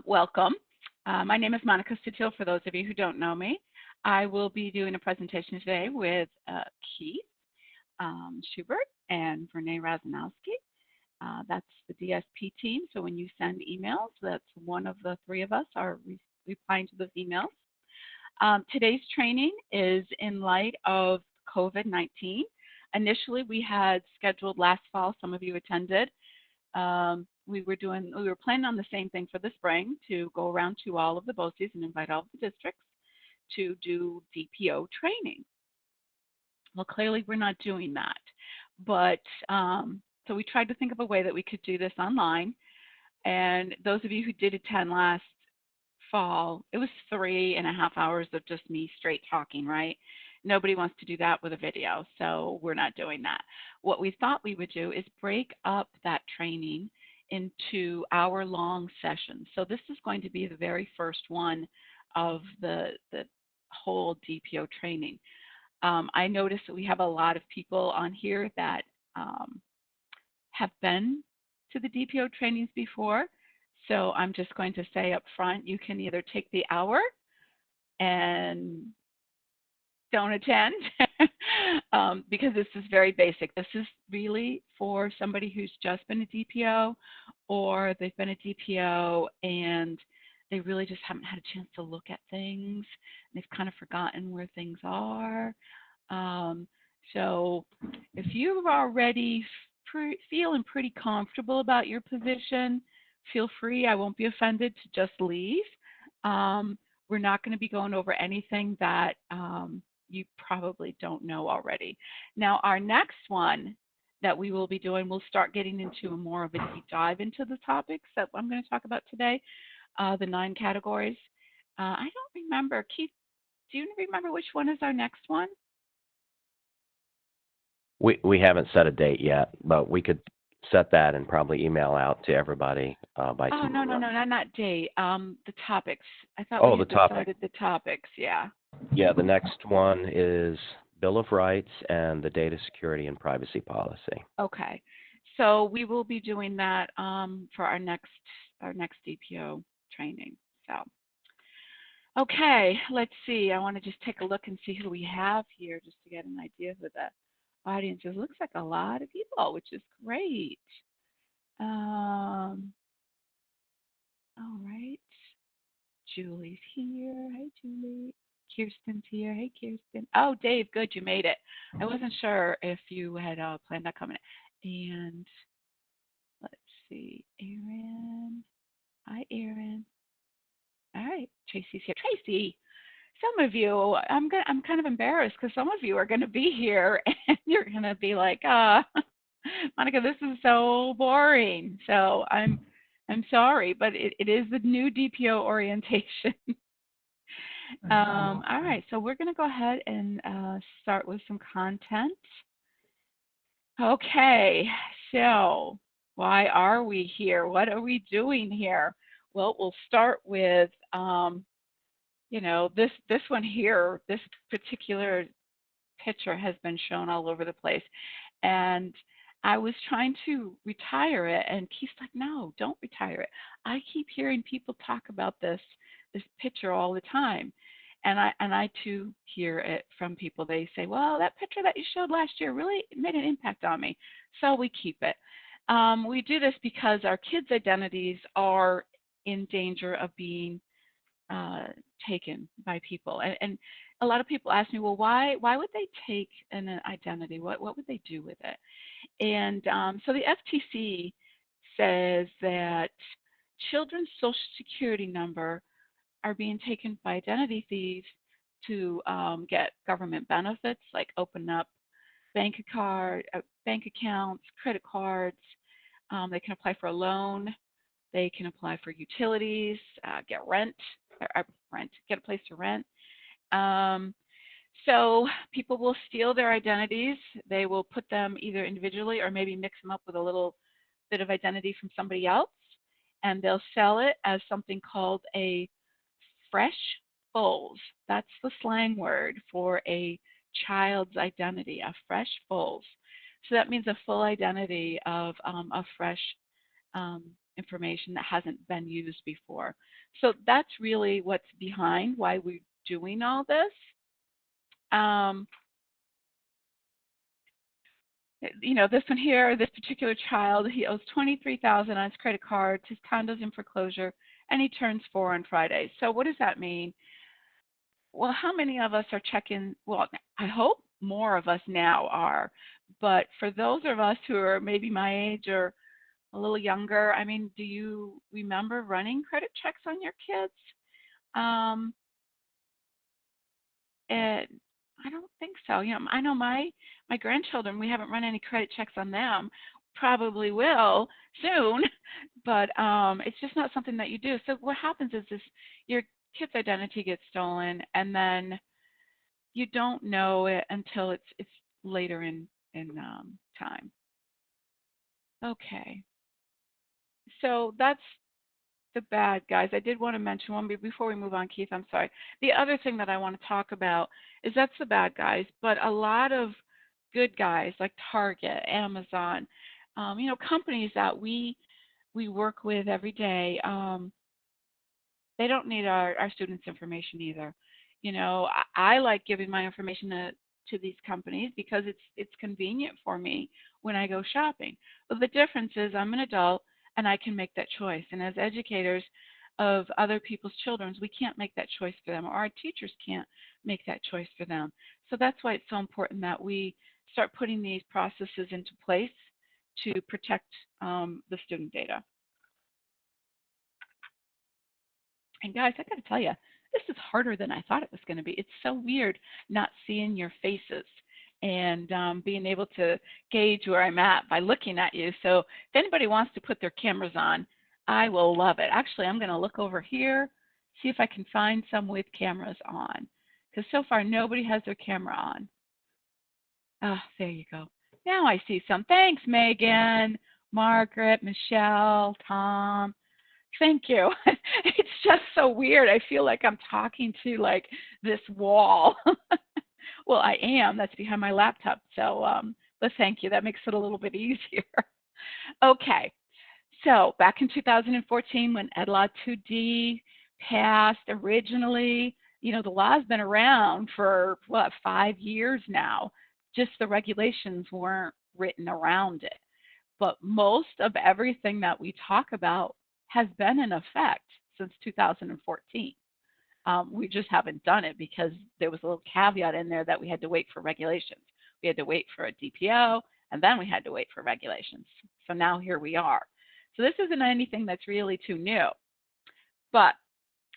Welcome. My name is Monica Sutil, for those of you who don't know me. I will be doing a presentation today with Keith Schubert and Renee Razanowski. That's the DSP team. So when you send emails, that's one of the three of us are replying to those emails. Today's training is in light of COVID-19. Initially, we had scheduled last fall. Some of you attended. We were planning on the same thing for the spring, to go around to all of the BOCES and invite all of the districts to do DPO training. Well, clearly we're not doing that, but so we tried to think of a way that we could do this online. And those of you who did attend last fall, it was 3.5 hours of just me straight talking, right? Nobody wants to do that with a video, so we're not doing that. What we thought we would do is break up that training into hour-long sessions. So this is going to be the very first one of the whole DPO training. I noticed that we have a lot of people on here that have been to the DPO trainings before. So I'm just going to say up front, you can either take the hour and don't attend because this is very basic. This is really for somebody who's just been a DPO, or they've been a DPO and they really just haven't had a chance to look at things. They've kind of forgotten where things are. So if you're already feeling pretty comfortable about your position, feel free. I won't be offended to just leave. We're not going to be going over anything that you probably don't know already. Now, our next one that we will be doing, we'll start getting into more of a deep dive into the topics that I'm going to talk about today, the 9 categories. I don't remember. Keith, do you remember which one is our next one? We haven't set a date yet, but we could set that and probably email out to everybody by tomorrow. No, not date. The topics. I thought we had decided the topics. Yeah. Yeah, the next one is Bill of Rights and the Data Security and Privacy Policy. Okay, so we will be doing that for our next DPO training. So, okay, let's see. I want to just take a look and see who we have here, just to get an idea who the audience is. Looks like a lot of people, which is great. All right, Julie's here. Hi, Julie. Kirsten's here. Hey, Kirsten. Oh, Dave, good, you made it. I wasn't sure if you had planned on coming. And let's see, Erin. Hi, Erin. All right, Tracy's here. Tracy, some of you, I'm kind of embarrassed because some of you are going to be here and you're going to be like, Monica, this is so boring. So I'm sorry, but it is the new DPO orientation. All right, so we're going to go ahead and start with some content. Okay, so why are we here? What are we doing here? Well, we'll start with, this one here, this particular picture has been shown all over the place. And I was trying to retire it, and Keith's like, no, don't retire it. I keep hearing people talk about this picture all the time. And I too hear it from people. They say, well, that picture that you showed last year really made an impact on me. So we keep it. We do this because our kids' identities are in danger of being taken by people. And a lot of people ask me, well, why would they take an identity? What would they do with it? And so the FTC says that children's Social Security number are being taken by identity thieves to get government benefits, like open up bank accounts, credit cards. They can apply for a loan. They can apply for utilities, get get a place to rent. So people will steal their identities. They will put them either individually or maybe mix them up with a little bit of identity from somebody else, and they'll sell it as something called a fresh fulls. That's the slang word for a child's identity, a fresh fulls. So that means a full identity of a fresh information that hasn't been used before. So that's really what's behind why we're doing all this. This one here, this particular child, he owes $23,000 on his credit card. His condo's in foreclosure, and he turns 4 on Friday. So what does that mean? Well, how many of us are checking? Well, I hope more of us now are. But for those of us who are maybe my age or a little younger, I mean, do you remember running credit checks on your kids? And I don't think so. I know my grandchildren, we haven't run any credit checks on them. Probably will soon, but it's just not something that you do. So what happens is this: your kid's identity gets stolen, and then you don't know it until it's later in time. Okay, so that's the bad guys. I did want to mention one before we move on, Keith. I'm sorry. The other thing that I want to talk about is that's the bad guys, but a lot of good guys like Target, Amazon, companies that we work with every day. They don't need our students' information either. I like giving my information to these companies because it's convenient for me when I go shopping. But the difference is I'm an adult and I can make that choice. And as educators of other people's children, we can't make that choice for them, or our teachers can't make that choice for them. So that's why it's so important that we start putting these processes into place to protect the student data. And guys, I got to tell you, this is harder than I thought it was going to be. It's so weird not seeing your faces and being able to gauge where I'm at by looking at you. So if anybody wants to put their cameras on, I will love it. Actually, I'm going to look over here, see if I can find some with cameras on, because so far nobody has their camera on. Ah, there you go. Now I see some. Thanks, Megan, Margaret, Michelle, Tom. Thank you. It's just so weird. I feel like I'm talking to like this wall. Well, I am. That's behind my laptop. So, but thank you. That makes it a little bit easier. Okay. So back in 2014, when Ed Law 2D passed originally, the law's been around for, 5 years now. Just the regulations weren't written around it. But most of everything that we talk about has been in effect since 2014. We just haven't done it because there was a little caveat in there that we had to wait for regulations. We had to wait for a DPO, and then we had to wait for regulations. So now here we are. So this isn't anything that's really too new. But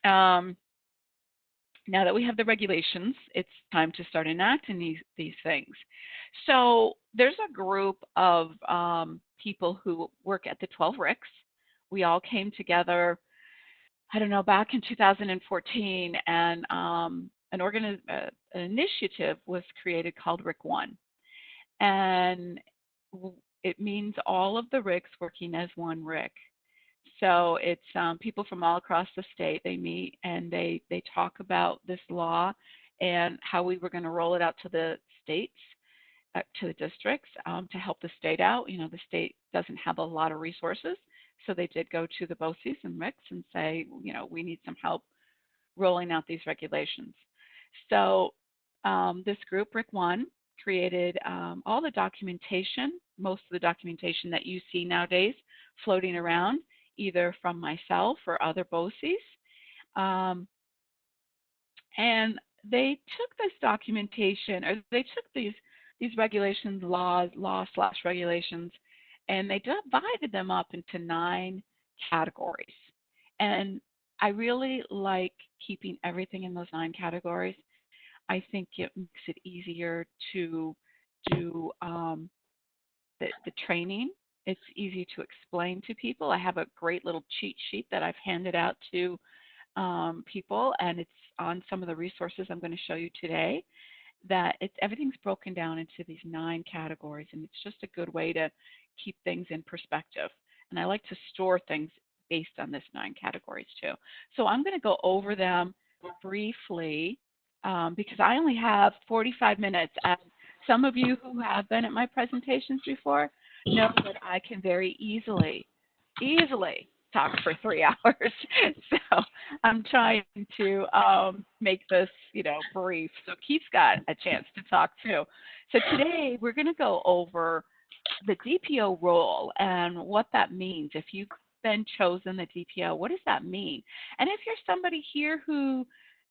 now that we have the regulations, it's time to start enacting these things. So there's a group of people who work at the 12 RICs. We all came together, I don't know, back in 2014, and an initiative was created called RIC 1. And it means all of the RICs working as one RIC. So it's people from all across the state. They meet and they talk about this law and how we were going to roll it out to the states, to the districts, to help the state out. The state doesn't have a lot of resources. So they did go to the BOCES and RICs and say, we need some help rolling out these regulations. So this group, RIC 1, created all the documentation, most of the documentation that you see nowadays floating around, either from myself or other BOCES. And they took this documentation, or they took these regulations, law/regulations, and they divided them up into 9 categories. And I really like keeping everything in those 9 categories. I think it makes it easier to do the training. It's easy to explain to people. I have a great little cheat sheet that I've handed out to people, and it's on some of the resources I'm going to show you today. That everything's broken down into these 9 categories, and it's just a good way to keep things in perspective. And I like to store things based on this 9 categories too. So I'm going to go over them briefly because I only have 45 minutes. And some of you who have been at my presentations before know that I can very easily talk for 3 hours. So I'm trying to make this, brief. So Keith's got a chance to talk too. So today we're going to go over the DPO role and what that means. If you've been chosen the DPO, what does that mean? And if you're somebody here who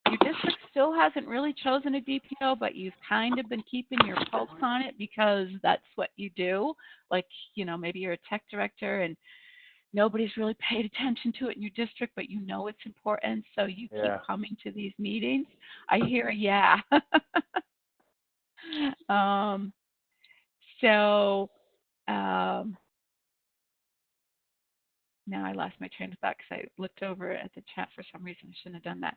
your district still hasn't really chosen a DPO, but you've kind of been keeping your pulse on it because that's what you do, like, maybe you're a tech director and nobody's really paid attention to it in your district, but you know it's important, so you keep coming to these meetings. I hear a yeah. So now I lost my train of thought because I looked over at the chat for some reason. I shouldn't have done that.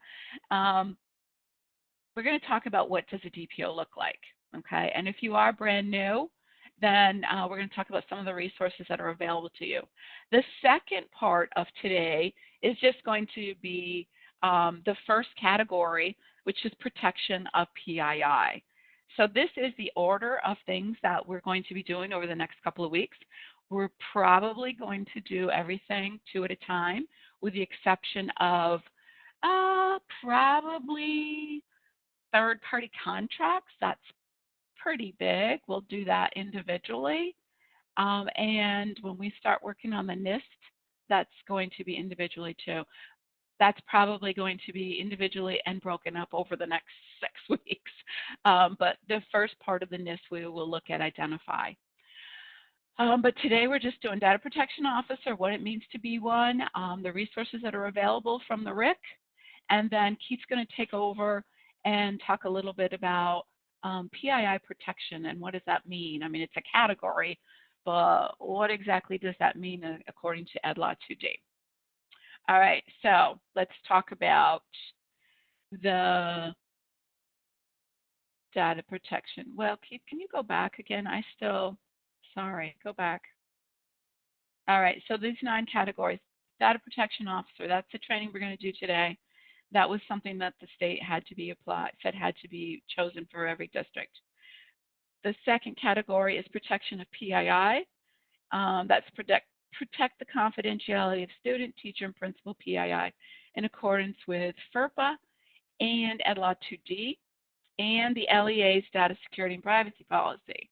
We're going to talk about what does a DPO look like, okay? And if you are brand new, then we're going to talk about some of the resources that are available to you. The second part of today is just going to be the first category, which is protection of PII. So this is the order of things that we're going to be doing over the next couple of weeks. We're probably going to do everything 2 at a time, with the exception of probably third-party contracts. That's pretty big. We'll do that individually. And when we start working on the NIST, that's going to be individually too. That's probably going to be individually and broken up over the next 6 weeks. But the first part of the NIST, we will look at identify. But today we're just doing data protection officer, what it means to be one, the resources that are available from the RIC, and then Keith's going to take over and talk a little bit about PII protection and what does that mean. I mean, it's a category, but what exactly does that mean according to Ed Law 2D? All right, so let's talk about the data protection. Well, Keith, can you go back again? Sorry, go back. All right, so these 9 categories. Data protection officer, that's the training we're going to do today. That was something that the state had to be had to be chosen for every district. The second category is protection of PII. That's protect the confidentiality of student, teacher, and principal PII in accordance with FERPA and Ed Law 2D and the LEA's data security and privacy policy.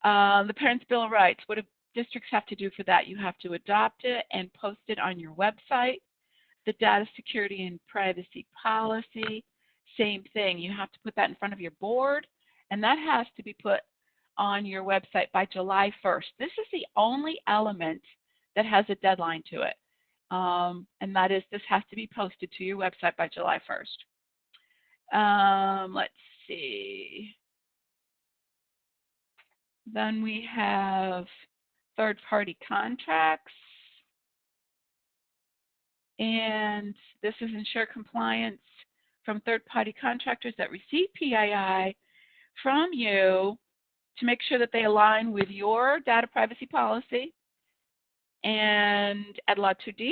The Parents' Bill of Rights, what do districts have to do for that? You have to adopt it and post it on your website. The data security and privacy policy, same thing. You have to put that in front of your board, and that has to be put on your website by July 1st. This is the only element that has a deadline to it, and that is this has to be posted to your website by July 1st. Let's see. Then we have third-party contracts. And this is ensure compliance from third-party contractors that receive PII from you to make sure that they align with your data privacy policy and Ed Law 2D,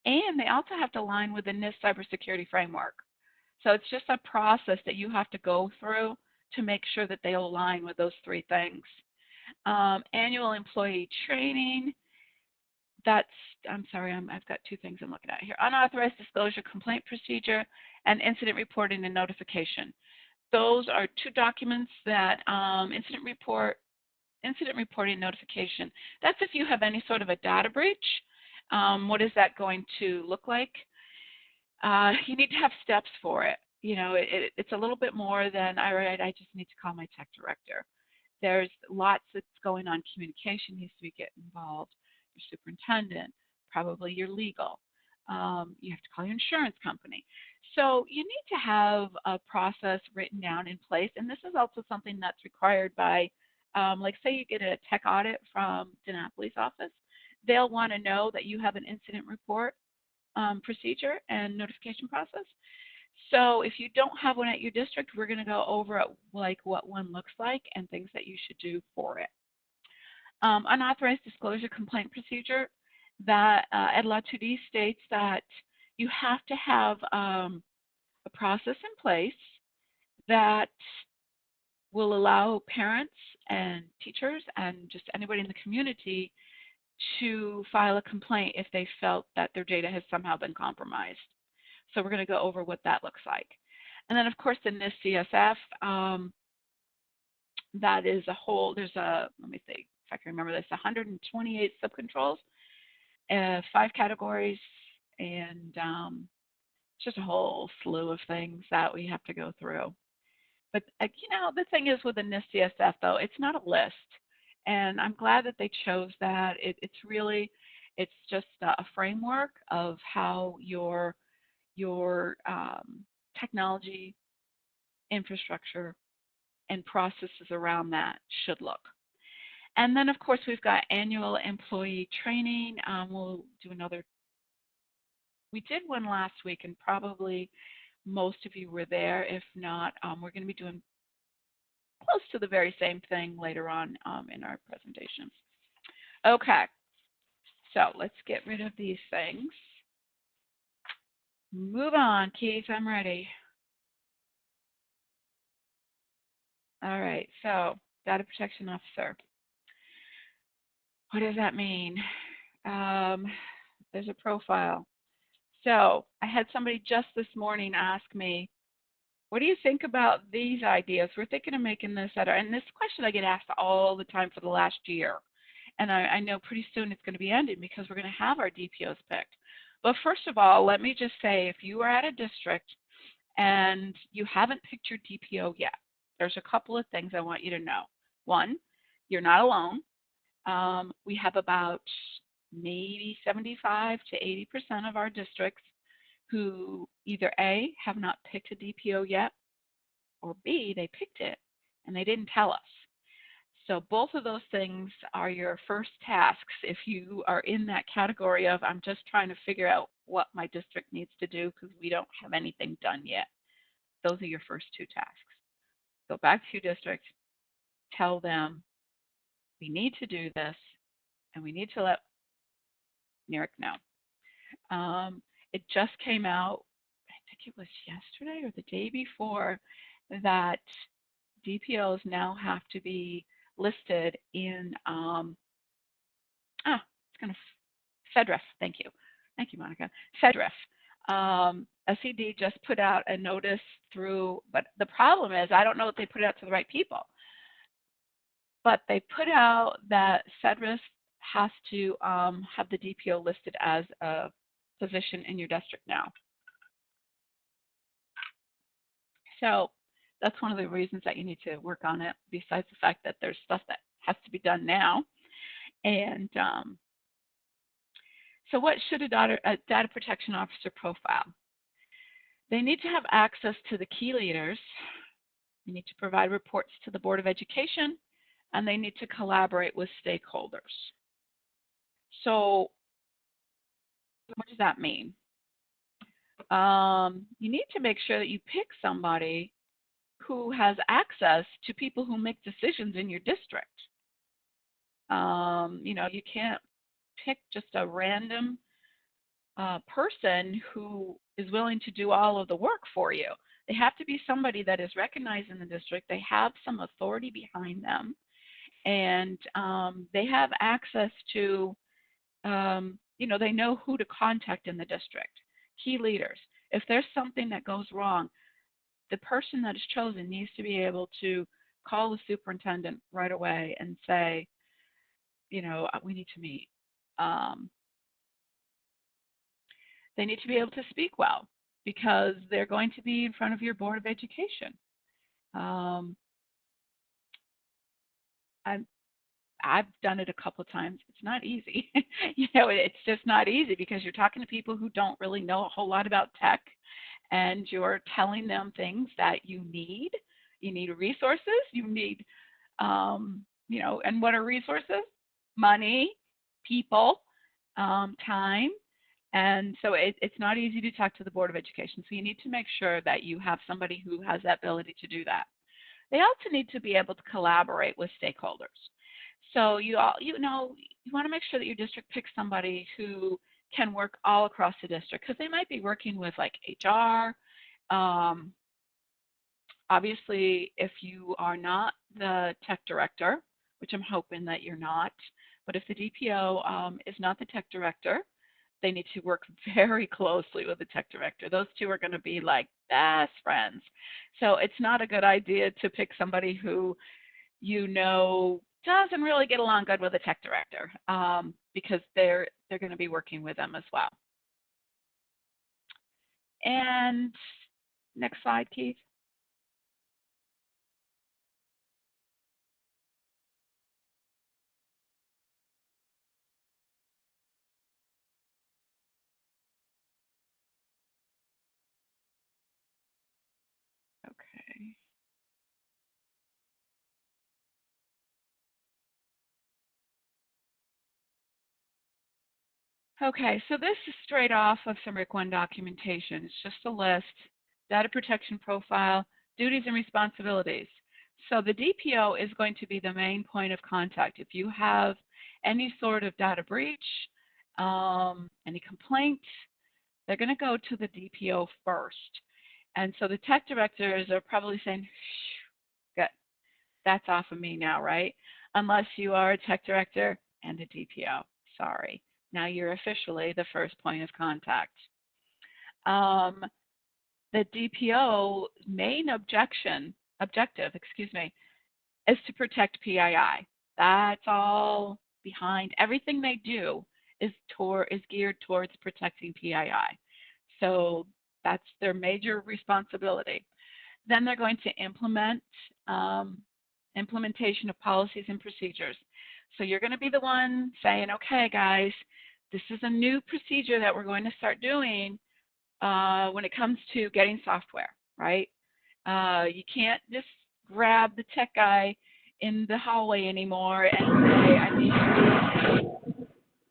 and they also have to align with the NIST cybersecurity framework. So it's just a process that you have to go through to make sure that they align with those 3 things. Annual employee training. I'm sorry, I've got 2 things I'm looking at here. Unauthorized disclosure complaint procedure and incident reporting and notification. Those are 2 documents that incident reporting and notification. That's if you have any sort of a data breach. What is that going to look like? You need to have steps for it. It's a little bit more than, all right, I just need to call my tech director. There's lots that's going on. Communication needs to be getting involved. Your superintendent, probably your legal. You have to call your insurance company. So you need to have a process written down in place. And this is also something that's required by, like say you get a tech audit from Danapoli's office. They'll want to know that you have an incident report procedure and notification process. So if you don't have one at your district, we're going to go over like what one looks like and things that you should do for it. Unauthorized disclosure complaint procedure, that Ed Law 2D states that you have to have a process in place that will allow parents and teachers and just anybody in the community to file a complaint if they felt that their data has somehow been compromised. So we're going to go over what that looks like. And then, of course, the NIST CSF, that is a whole, there's a, let me think if I can remember this, 128 subcontrols, 5 categories, and just a whole slew of things that we have to go through. But, you know, the thing is with the NIST CSF, though, it's not a list. And I'm glad that they chose that. It's really, it's just a framework of how your technology, infrastructure, and processes around that should look. And then, of course, we've got annual employee training. We'll do another. We did one last week, and probably most of you were there. If not, we're going to be doing close to the very same thing later on in our presentation. Okay, so let's get rid of these things. Move on, Keith, I'm ready. All right, so data protection officer. What does that mean? There's a profile. So I had somebody just this morning ask me, what do you think about these ideas? We're thinking of making this better. And this question I get asked all the time for the last year. And I know pretty soon it's going to be ending because we're going to have our DPOs picked. But first of all, let me just say, if you are at a district and you haven't picked your DPO yet, there's a couple of things I want you to know. One, you're not alone. We have about maybe 75 to 80% of our districts who either A, have not picked a DPO yet, or B, they picked it and they didn't tell us. So both of those things are your first tasks if you are in that category of I'm just trying to figure out what my district needs to do because we don't have anything done yet. Those are your first 2 tasks. Go back to your district, tell them we need to do this and we need to let NERC know. It just came out, I think it was yesterday or the day before, that DPOs now have to be listed in, it's going to, FedRef, thank you. Thank you, Monica. FedRef. SED just put out a notice through, but the problem is I don't know if they put it out to the right people. But they put out that FedRef has to have the DPO listed as a position in your district now. So that's one of the reasons that you need to work on it, besides the fact that there's stuff that has to be done now. And so what should a data protection officer profile? They need to have access to the key leaders. They need to provide reports to the Board of Education, and they need to collaborate with stakeholders. So what does that mean? You need to make sure that you pick somebody who has access to people who make decisions in your district. You know, you can't pick just a random person who is willing to do all of the work for you. They have to be somebody that is recognized in the district. They have some authority behind them, and they have access to, you know, they know who to contact in the district. Key leaders. If there's something that goes wrong, the person that is chosen needs to be able to call the superintendent right away and say, you know, we need to meet. They need to be able to speak well because they're going to be in front of your Board of Education. I've done it a couple of times. It's not easy. You know, it's just not easy because you're talking to people who don't really know a whole lot about tech, and you're telling them things that you need. You need resources. You need, you know, and what are resources? Money, people, time. And so it's not easy to talk to the Board of Education. So you need to make sure that you have somebody who has that ability to do that. They also need to be able to collaborate with stakeholders. So you know, you want to make sure that your district picks somebody who can work all across the district because they might be working with like HR. Obviously, if you are not the tech director, which I'm hoping that you're not, But if the DPO is not the tech director, they need to work very closely with the tech director. Those two are going to be like best friends. So it's not a good idea to pick somebody who doesn't really get along good with the tech director, because they're going to be working with them as well. And next slide, Keith. Okay. Okay, so this is straight off of some RIC 1 documentation. It's just a list, data protection profile, duties and responsibilities. So the DPO is going to be the main point of contact. If you have any sort of data breach, any complaint, they're going to go to the DPO first. And so the tech directors are probably saying, good, that's off of me now, right? Unless you are a tech director and a DPO. Sorry. Now you're officially the first point of contact. The DPO main objective, is to protect PII. That's all behind. Everything they do is geared towards protecting PII. So that's their major responsibility. Then they're going to implement implementation of policies and procedures. So you're going to be the one saying, okay, guys, this is a new procedure that we're going to start doing when it comes to getting software, right? You can't just grab the tech guy in the hallway anymore and say,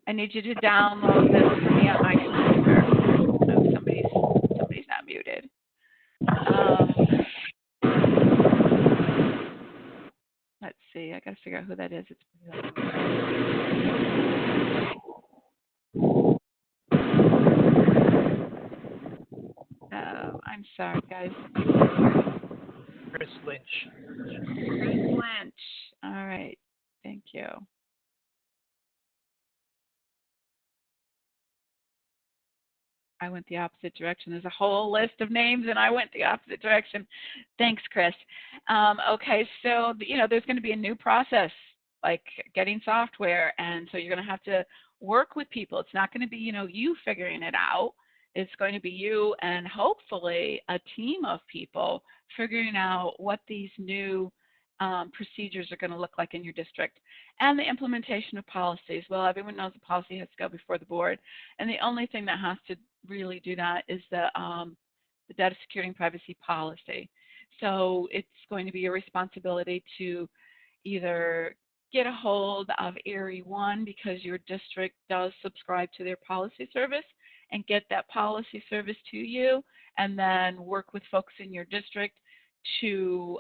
I need you to download this for me on my computer. Oh, somebody's not muted. Let's see. I got to figure out who that is. It's pretty I'm sorry, guys. Chris Lynch. Chris Lynch. All right. Thank you. I went the opposite direction. There's a whole list of names, and I went the opposite direction. Thanks, Chris. Okay, so there's going to be a new process, like getting software, and so you're going to have to work with people. It's not going to be you figuring it out. It's going to be you and hopefully a team of people figuring out what these new procedures are going to look like in your district, and the implementation of policies. Well, everyone knows the policy has to go before the board, and the only thing that has to really do that is the data security and privacy policy. So it's going to be your responsibility to either get a hold of Area 1 because your district does subscribe to their policy service and get that policy service to you, and then work with folks in your district to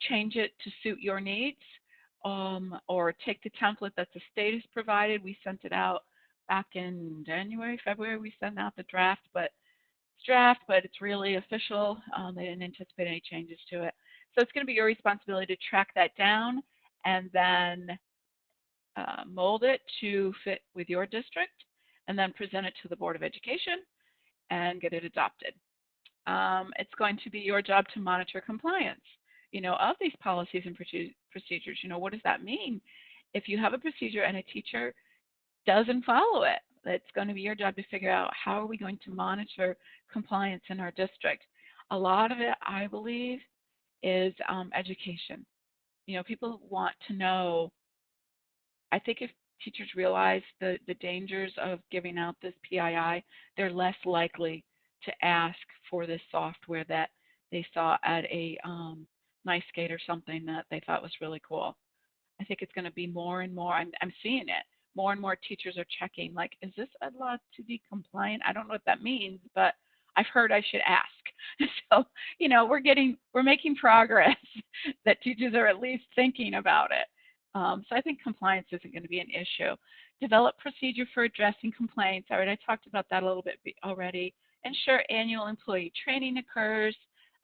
change it to suit your needs, or take the template that the state has provided. We sent it out back in January, February. We sent out the draft, but it's really official. They didn't anticipate any changes to it. So it's going to be your responsibility to track that down and then mold it to fit with your district, and then present it to the Board of Education and get it adopted. It's going to be your job to monitor compliance, of these policies and procedures. What does that mean? If you have a procedure and a teacher doesn't follow it, it's going to be your job to figure out how are we going to monitor compliance in our district. A lot of it, I believe, is education. People want to know. I think if teachers realize the dangers of giving out this PII, they're less likely to ask for this software that they saw at a nice skate or something that they thought was really cool. I think it's going to be more and more. I'm seeing it. More and more teachers are checking, like, is this allowed to be compliant? I don't know what that means, but I've heard I should ask. So, we're making progress that teachers are at least thinking about it. So I think compliance isn't going to be an issue. Develop procedure for addressing complaints. All right, I talked about that a little bit already. Ensure annual employee training occurs.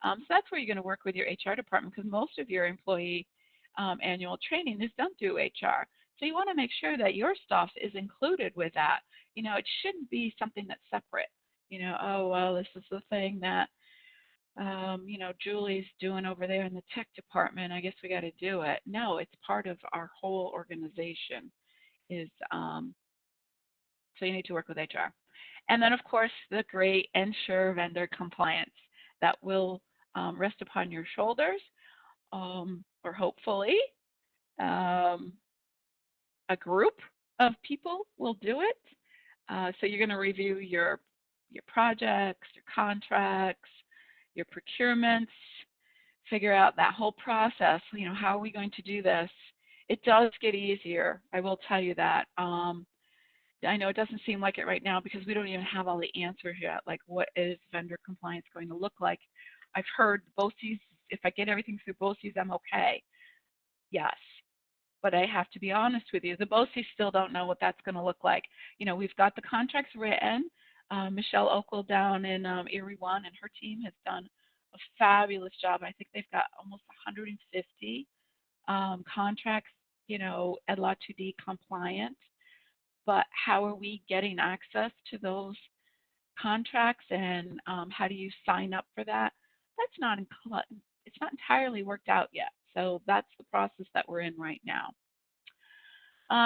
So that's where you're going to work with your HR department, because most of your employee annual training is done through HR. So you want to make sure that your stuff is included with that. It shouldn't be something that's separate. Oh, well, this is the thing that, Julie's doing over there in the tech department. I guess we got to do it. No, it's part of our whole organization. So you need to work with HR. And then, of course, the great ensure vendor compliance that will rest upon your shoulders, or hopefully um, a group of people will do it. So you're going to review your projects, your contracts, your procurements, figure out that whole process. How are we going to do this? It does get easier. I will tell you that. I know it doesn't seem like it right now because we don't even have all the answers yet. Like, what is vendor compliance going to look like? I've heard BOCES, if I get everything through BOCES, I'm okay. Yes. But I have to be honest with you. The BOCES still don't know what that's going to look like. We've got the contracts written. Michelle Okel down in Erie One and her team has done a fabulous job. I think they've got almost 150 contracts, EDLA 2D compliant. But how are we getting access to those contracts, and how do you sign up for that? It's not entirely worked out yet. So that's the process that we're in right now.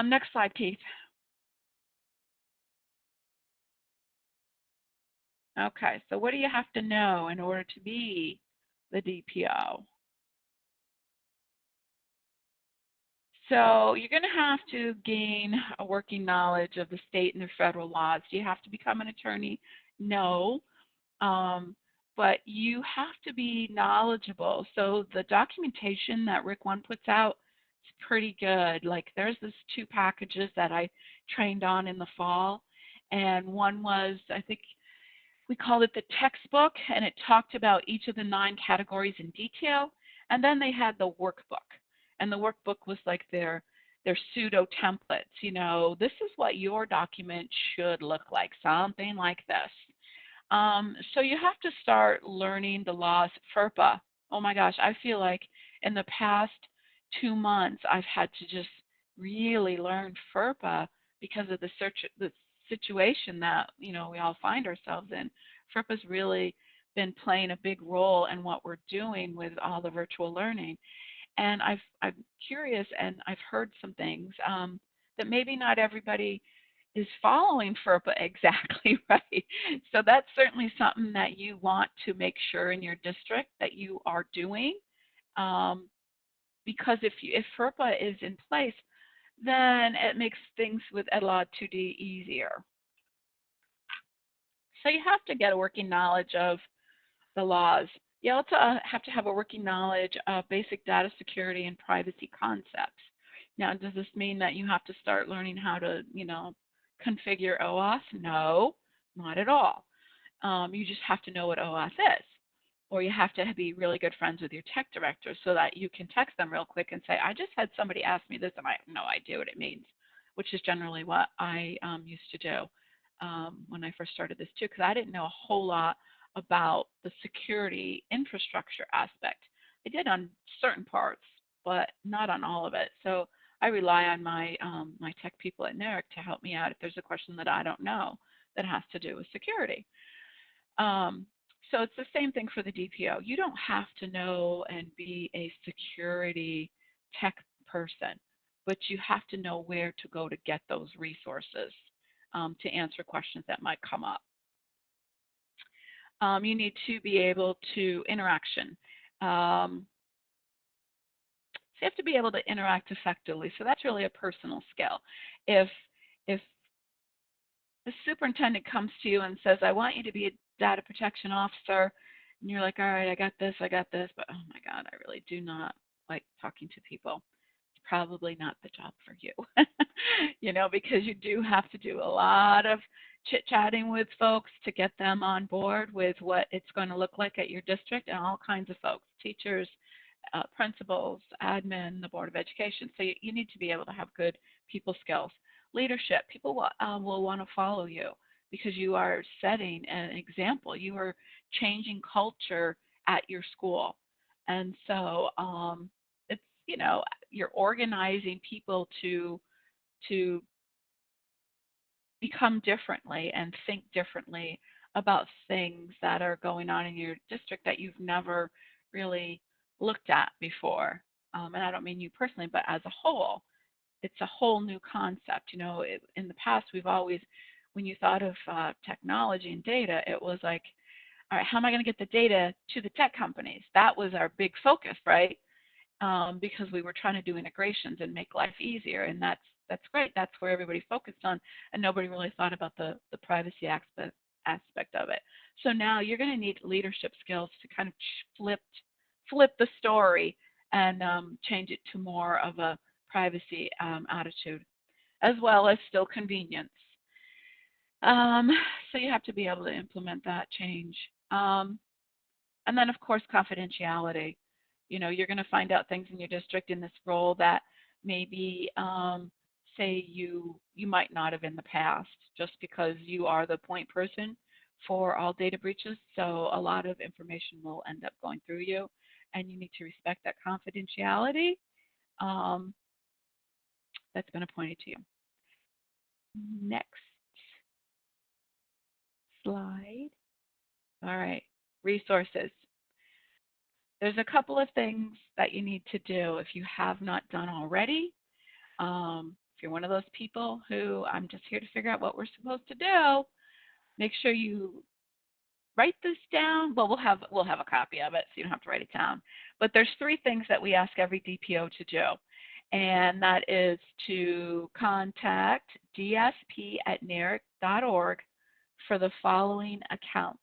Next slide, Keith. Okay, so what do you have to know in order to be the DPO? So you're going to have to gain a working knowledge of the state and the federal laws. Do you have to become an attorney? No. But you have to be knowledgeable. So the documentation that Rick One puts out is pretty good. Like, there's these 2 packages that I trained on in the fall. And one was, I think we called it the textbook, and it talked about each of the 9 categories in detail. And then they had the workbook. And the workbook was like their pseudo templates. This is what your document should look like, something like this. So you have to start learning the laws. FERPA. Oh my gosh, I feel like in the past 2 months I've had to just really learn FERPA because of the situation that we all find ourselves in. FERPA's really been playing a big role in what we're doing with all the virtual learning. And I'm curious, and I've heard some things that maybe not everybody is following FERPA exactly right. So that's certainly something that you want to make sure in your district that you are doing, because if FERPA is in place, then it makes things with EDLA 2D easier. So you have to get a working knowledge of the laws. You also have to have a working knowledge of basic data security and privacy concepts. Now, does this mean that you have to start learning how to, configure OAuth? No, not at all. You just have to know what OAuth is. Or you have to be really good friends with your tech director so that you can text them real quick and say, I just had somebody ask me this and I have no idea what it means, which is generally what I used to do when I first started this too, because I didn't know a whole lot about the security infrastructure aspect. I did on certain parts, but not on all of it. So I rely on my my tech people at NERIC to help me out if there's a question that I don't know that has to do with security. So it's the same thing for the DPO. You don't have to know and be a security tech person, but you have to know where to go to get those resources to answer questions that might come up. You need to be able to interaction. So you have to be able to interact effectively. So that's really a personal skill. If the superintendent comes to you and says, I want you to be a data protection officer, and you're like, all right, I got this, but oh my God, I really do not like talking to people. It's probably not the job for you, because you do have to do a lot of chit-chatting with folks to get them on board with what it's going to look like at your district, and all kinds of folks, teachers, principals, admin, the Board of Education. So you need to be able to have good people skills. Leadership, people will want to follow you because you are setting an example. You are changing culture at your school. And so it's, you're organizing people to to become differently and think differently about things that are going on in your district that you've never really looked at before. And I don't mean you personally, but as a whole, it's a whole new concept. In the past, we've always, when you thought of technology and data, it was like, all right, how am I going to get the data to the tech companies? That was our big focus, right? Because we were trying to do integrations and make life easier, and that's great. That's where everybody focused on, and nobody really thought about the privacy aspect of it. So now you're going to need leadership skills to kind of flip the story and change it to more of a privacy attitude, as well as still convenience. So you have to be able to implement that change. And then, of course, confidentiality. You're going to find out things in your district in this role that maybe, say, you might not have in the past, just because you are the point person for all data breaches. So a lot of information will end up going through you, and you need to respect that confidentiality. That's been appointed to you. Next slide. All right, resources. There's a couple of things that you need to do if you have not done already. If you're one of those people who I'm just here to figure out what we're supposed to do, make sure you write this down. Well, we'll have a copy of it, so you don't have to write it down. But there's 3 things that we ask every DPO to do, and that is to contact dsp@naric.org for the following accounts.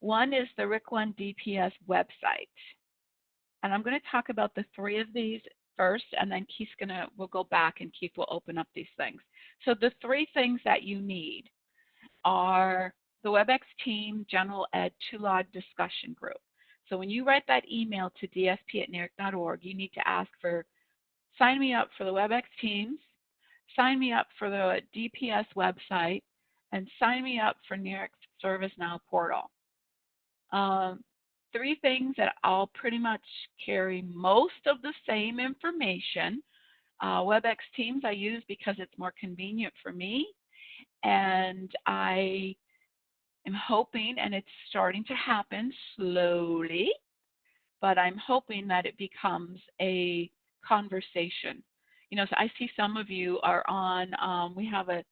One is the RIC1 DPS website. And I'm going to talk about the 3 of these first, and then we'll go back and Keith will open up these things. So the 3 things that you need are the WebEx Team General Ed 2LOD discussion group. So when you write that email to dsp@naric.org, you need to ask for, sign me up for the WebEx Teams, sign me up for the DPS website, and sign me up for NARIC's ServiceNow portal. 3 things that all pretty much carry most of the same information. WebEx Teams I use because it's more convenient for me, and I am hoping, and it's starting to happen slowly, but I'm hoping that it becomes a conversation. So I see some of you are on, we have a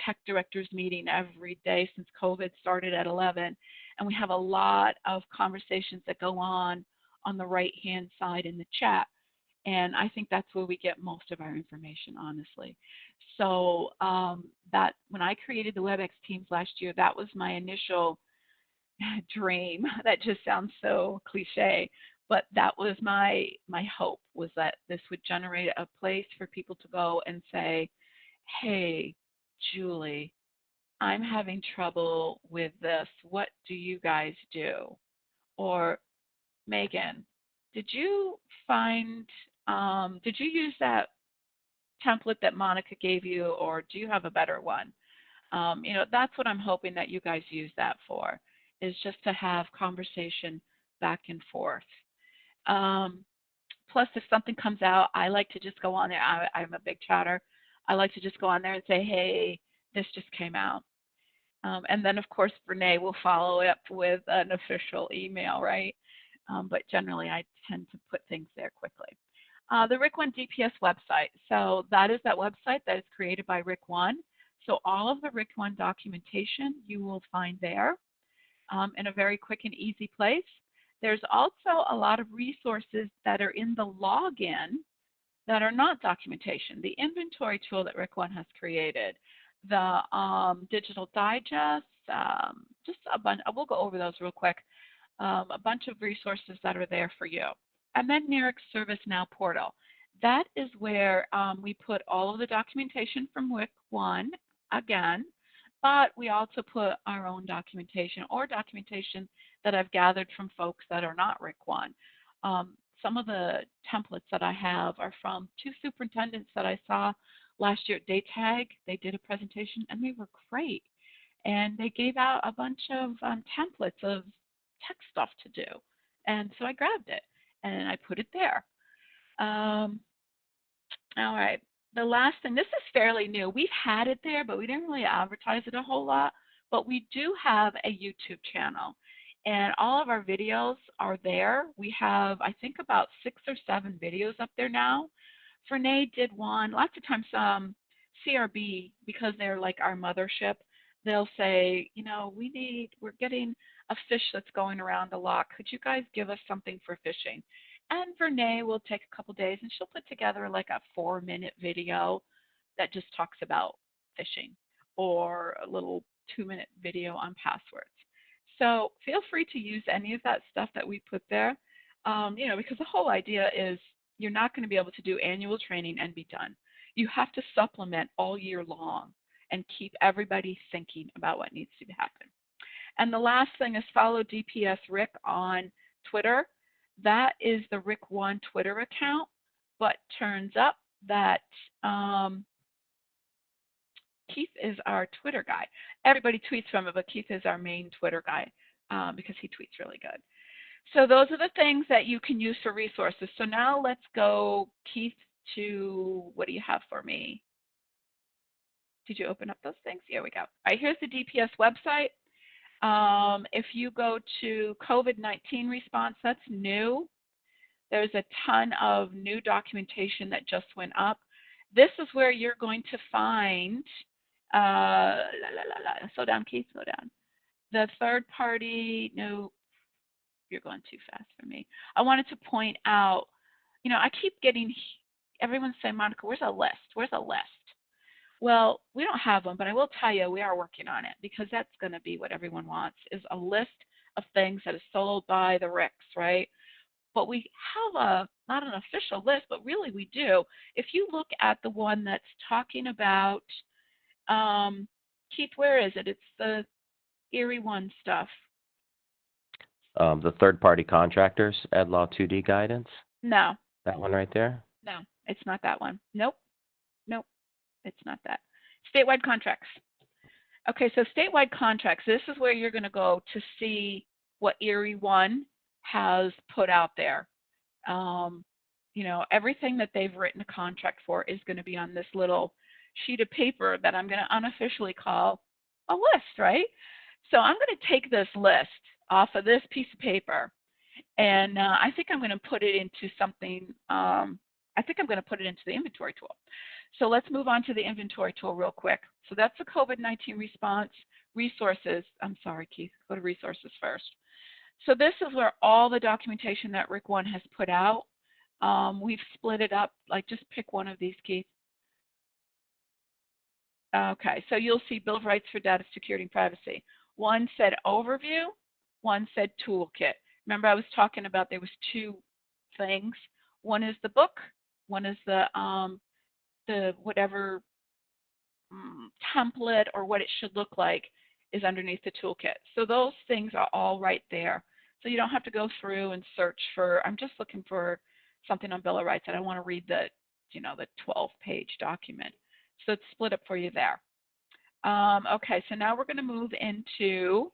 tech directors meeting every day since COVID started at 11, and we have a lot of conversations that go on the right-hand side in the chat, and I think that's where we get most of our information, honestly. So that when I created the WebEx Teams last year, that was my initial dream. That just sounds so cliche, but that was my hope, was that this would generate a place for people to go and say, hey, Julie, I'm having trouble with this. What do you guys do? Or Megan, did you use that template that Monica gave you, or do you have a better one? That's what I'm hoping that you guys use that for, is just to have conversation back and forth. Plus, if something comes out, I like to just go on there. I'm a big chatter. I like to just go on there and say, hey, this just came out. And then, of course, Renee will follow up with an official email, right? But generally, I tend to put things there quickly. The RIC1 DPS website. So that is that website that is created by RIC1. So all of the RIC1 documentation you will find there in a very quick and easy place. There's also a lot of resources that are in the login that are not documentation. The inventory tool that RIC1 has created, the digital digest, just a bunch, we'll go over those real quick, a bunch of resources that are there for you. And then NARIC's ServiceNow portal. That is where we put all of the documentation from RIC1 again, but we also put our own documentation or documentation that I've gathered from folks that are not RIC1. Some of the templates that I have are from 2 superintendents that I saw last year at DayTag. They did a presentation and they were great. And they gave out a bunch of templates of tech stuff to do. And so I grabbed it and I put it there. All right. the last thing, this is fairly new. We've had it there, but we didn't really advertise it a whole lot. But we do have a YouTube channel, and all of our videos are there. We have, I think, about 6 or 7 videos up there now. Renee did one. Lots of times, CRB, because they're like our mothership, they'll say, you know, we're getting a fish that's going around a lot. Could you guys give us something for fishing? And Renee will take a couple days and she'll put together like a 4-minute video that just talks about fishing, or a little 2-minute video on passwords. So feel free to use any of that stuff that we put there, because the whole idea is you're not going to be able to do annual training and be done. You have to supplement all year long and keep everybody thinking about what needs to happen. And the last thing is follow DPS Rick on Twitter. That is the Rick1 Twitter account, but turns up that Keith is our Twitter guy. Everybody tweets from it, but Keith is our main Twitter guy because he tweets really good. So those are the things that you can use for resources. So now let's go, Keith, to what do you have for me? Did you open up those things? Here we go. All right, here's the DPS website. If you go to COVID-19 response, that's new. There's a ton of new documentation that just went up. This is where you're going to find, slow down, Keith, slow down. The third party, no, you're going too fast for me. I wanted to point out, I keep getting, everyone saying, Monica, where's a list? Where's a list? Well, we don't have one, but I will tell you we are working on it, because that's going to be what everyone wants, is a list of things that is sold by the RICs, right? But we have not an official list, but really we do. If you look at the one that's talking about, Keith, where is it? It's the Erie One stuff. The third-party contractors, Ed Law 2D guidance? No. That one right there? No, it's not that one. Nope, it's not that. Statewide contracts. Okay, so statewide contracts, this is where you're going to go to see what Erie One has put out there. Everything that they've written a contract for is going to be on this little sheet of paper that I'm going to unofficially call a list, right? So I'm going to take this list off of this piece of paper, and I think I'm going to put it into something, I think I'm going to put it into the inventory tool. So let's move on to the inventory tool real quick. So that's the COVID-19 response resources. I'm sorry, Keith, go to resources first. So this is where all the documentation that Rick One has put out. We've split it up, like just pick one of these, Keith. Okay, so you'll see Bill of Rights for Data Security and Privacy. One said overview, one said toolkit. Remember I was talking about there was 2 things. One is the book, one is the whatever template or what it should look like is underneath the toolkit. So those things are all right there. So you don't have to go through and search for, I'm just looking for something on Bill of Rights. I don't want to read the 12-page document. So it's split up for you there. Okay, so now we're going to move into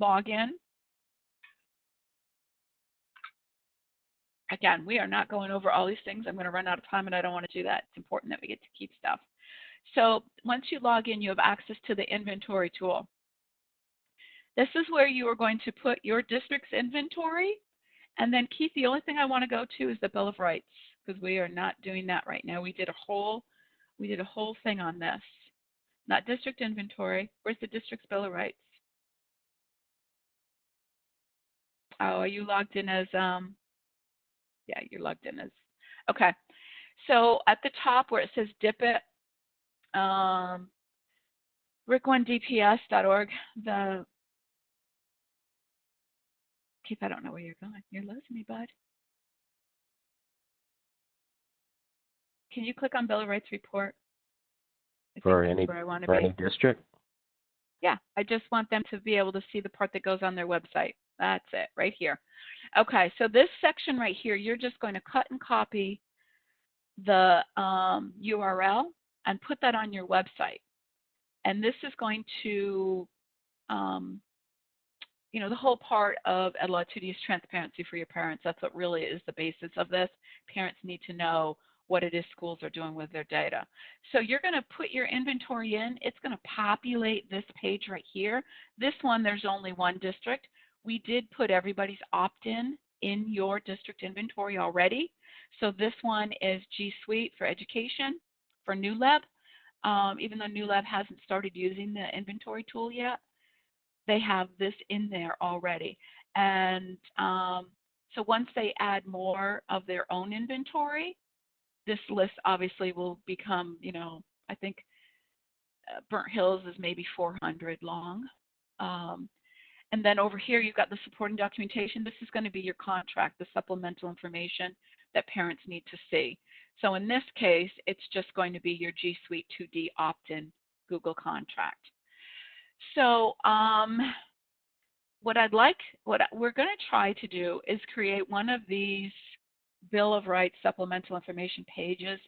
login. Again, we are not going over all these things. I'm going to run out of time, and I don't want to do that. It's important that we get to keep stuff. So once you log in, you have access to the inventory tool. This is where you are going to put your district's inventory. And then, Keith, the only thing I want to go to is the Bill of Rights, because we are not doing that right now. We did a whole thing on this. Not district inventory. Where's the district's Bill of Rights? Oh, are you logged in as, yeah, you're logged in as, okay. So at the top where it says DPIT, rick1dps.org, Keith, I don't know where you're going. You're losing me, bud. Can you click on Bill of Rights report? For any district? Yeah, I just want them to be able to see the part that goes on their website. That's it, right here. Okay, so this section right here, you're just going to cut and copy the URL and put that on your website. And this is going to, the whole part of EdLaw 2D is transparency for your parents. That's what really is the basis of this. Parents need to know what it is schools are doing with their data. So you're going to put your inventory in. It's going to populate this page right here. This one, there's only one district. We did put everybody's opt-in in your district inventory already. So this one is G Suite for education for New Lab. Even though New Lab hasn't started using the inventory tool yet, they have this in there already. And so once they add more of their own inventory, this list obviously will become, you know, I think Burnt Hills is maybe 400 long. And then over here, you've got the supporting documentation. This is going to be your contract, the supplemental information that parents need to see. So in this case, it's just going to be your G Suite 2D opt-in Google contract. So what we're going to try to do is create one of these Bill of Rights supplemental information pages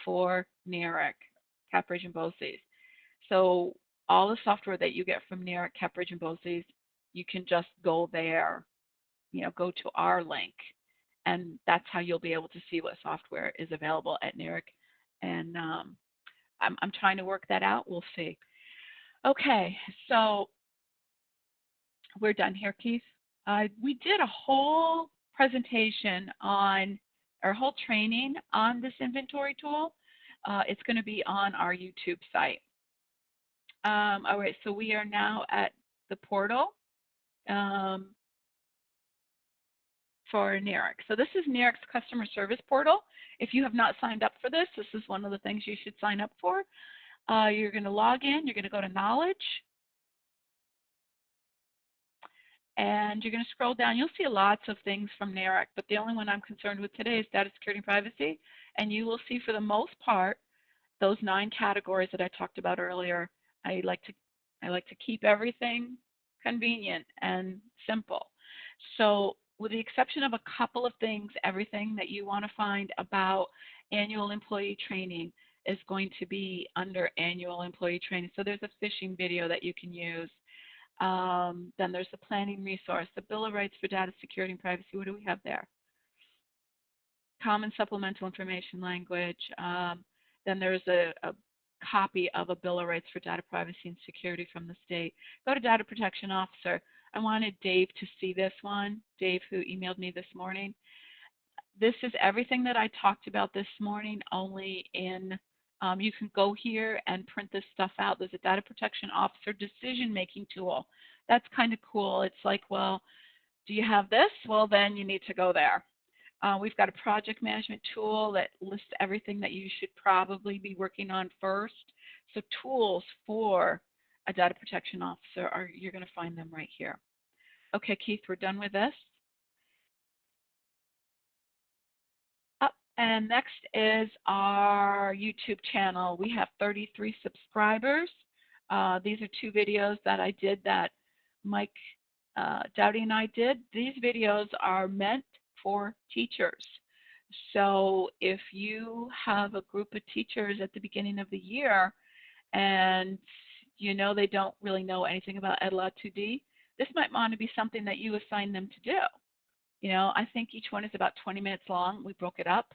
for NARIC, CapRidge, and BOCES. So all the software that you get from NARIC, CapRidge, and BOCES, you can just go there, you know, go to our link, and that's how you'll be able to see what software is available at NARIC. And I'm trying to work that out. We'll see. Okay, so we're done here, Keith. We did a whole presentation on, or whole training on this inventory tool. It's going to be on our YouTube site. All right, so we are now at the portal for NARIC. So this is NARIC's customer service portal. If you have not signed up for this, this is one of the things you should sign up for. You're going to log in. You're going to go to Knowledge. And you're going to scroll down. You'll see lots of things from NARIC, but the only one I'm concerned with today is data security and privacy. And you will see for the most part those 9 categories that I talked about earlier. I like to keep everything convenient and simple. So with the exception of a couple of things, everything that you want to find about annual employee training is going to be under annual employee training. So there's a phishing video that you can use. Then there's the planning resource, the Bill of Rights for data security and privacy. What do we have there? Common supplemental information language. Then there's a copy of a Bill of Rights for data privacy and security from the state. Go to Data Protection Officer. I wanted Dave to see this one, Dave who emailed me this morning. This is everything that I talked about this morning, only in you can go here and print this stuff out. There's a Data Protection Officer decision-making tool. That's kind of cool. It's like, well, do you have this? Well, then you need to go there. We've got a project management tool that lists everything that you should probably be working on first. So tools for a Data Protection Officer, you're going to find them right here. Okay, Keith, we're done with this. And next is our YouTube channel. We have 33 subscribers. These are 2 videos that I did that Mike Dowdy and I did. These videos are meant for teachers. So if you have a group of teachers at the beginning of the year and you know they don't really know anything about EdLaw 2D, this might want to be something that you assign them to do. You know, I think each one is about 20 minutes long. We broke it up.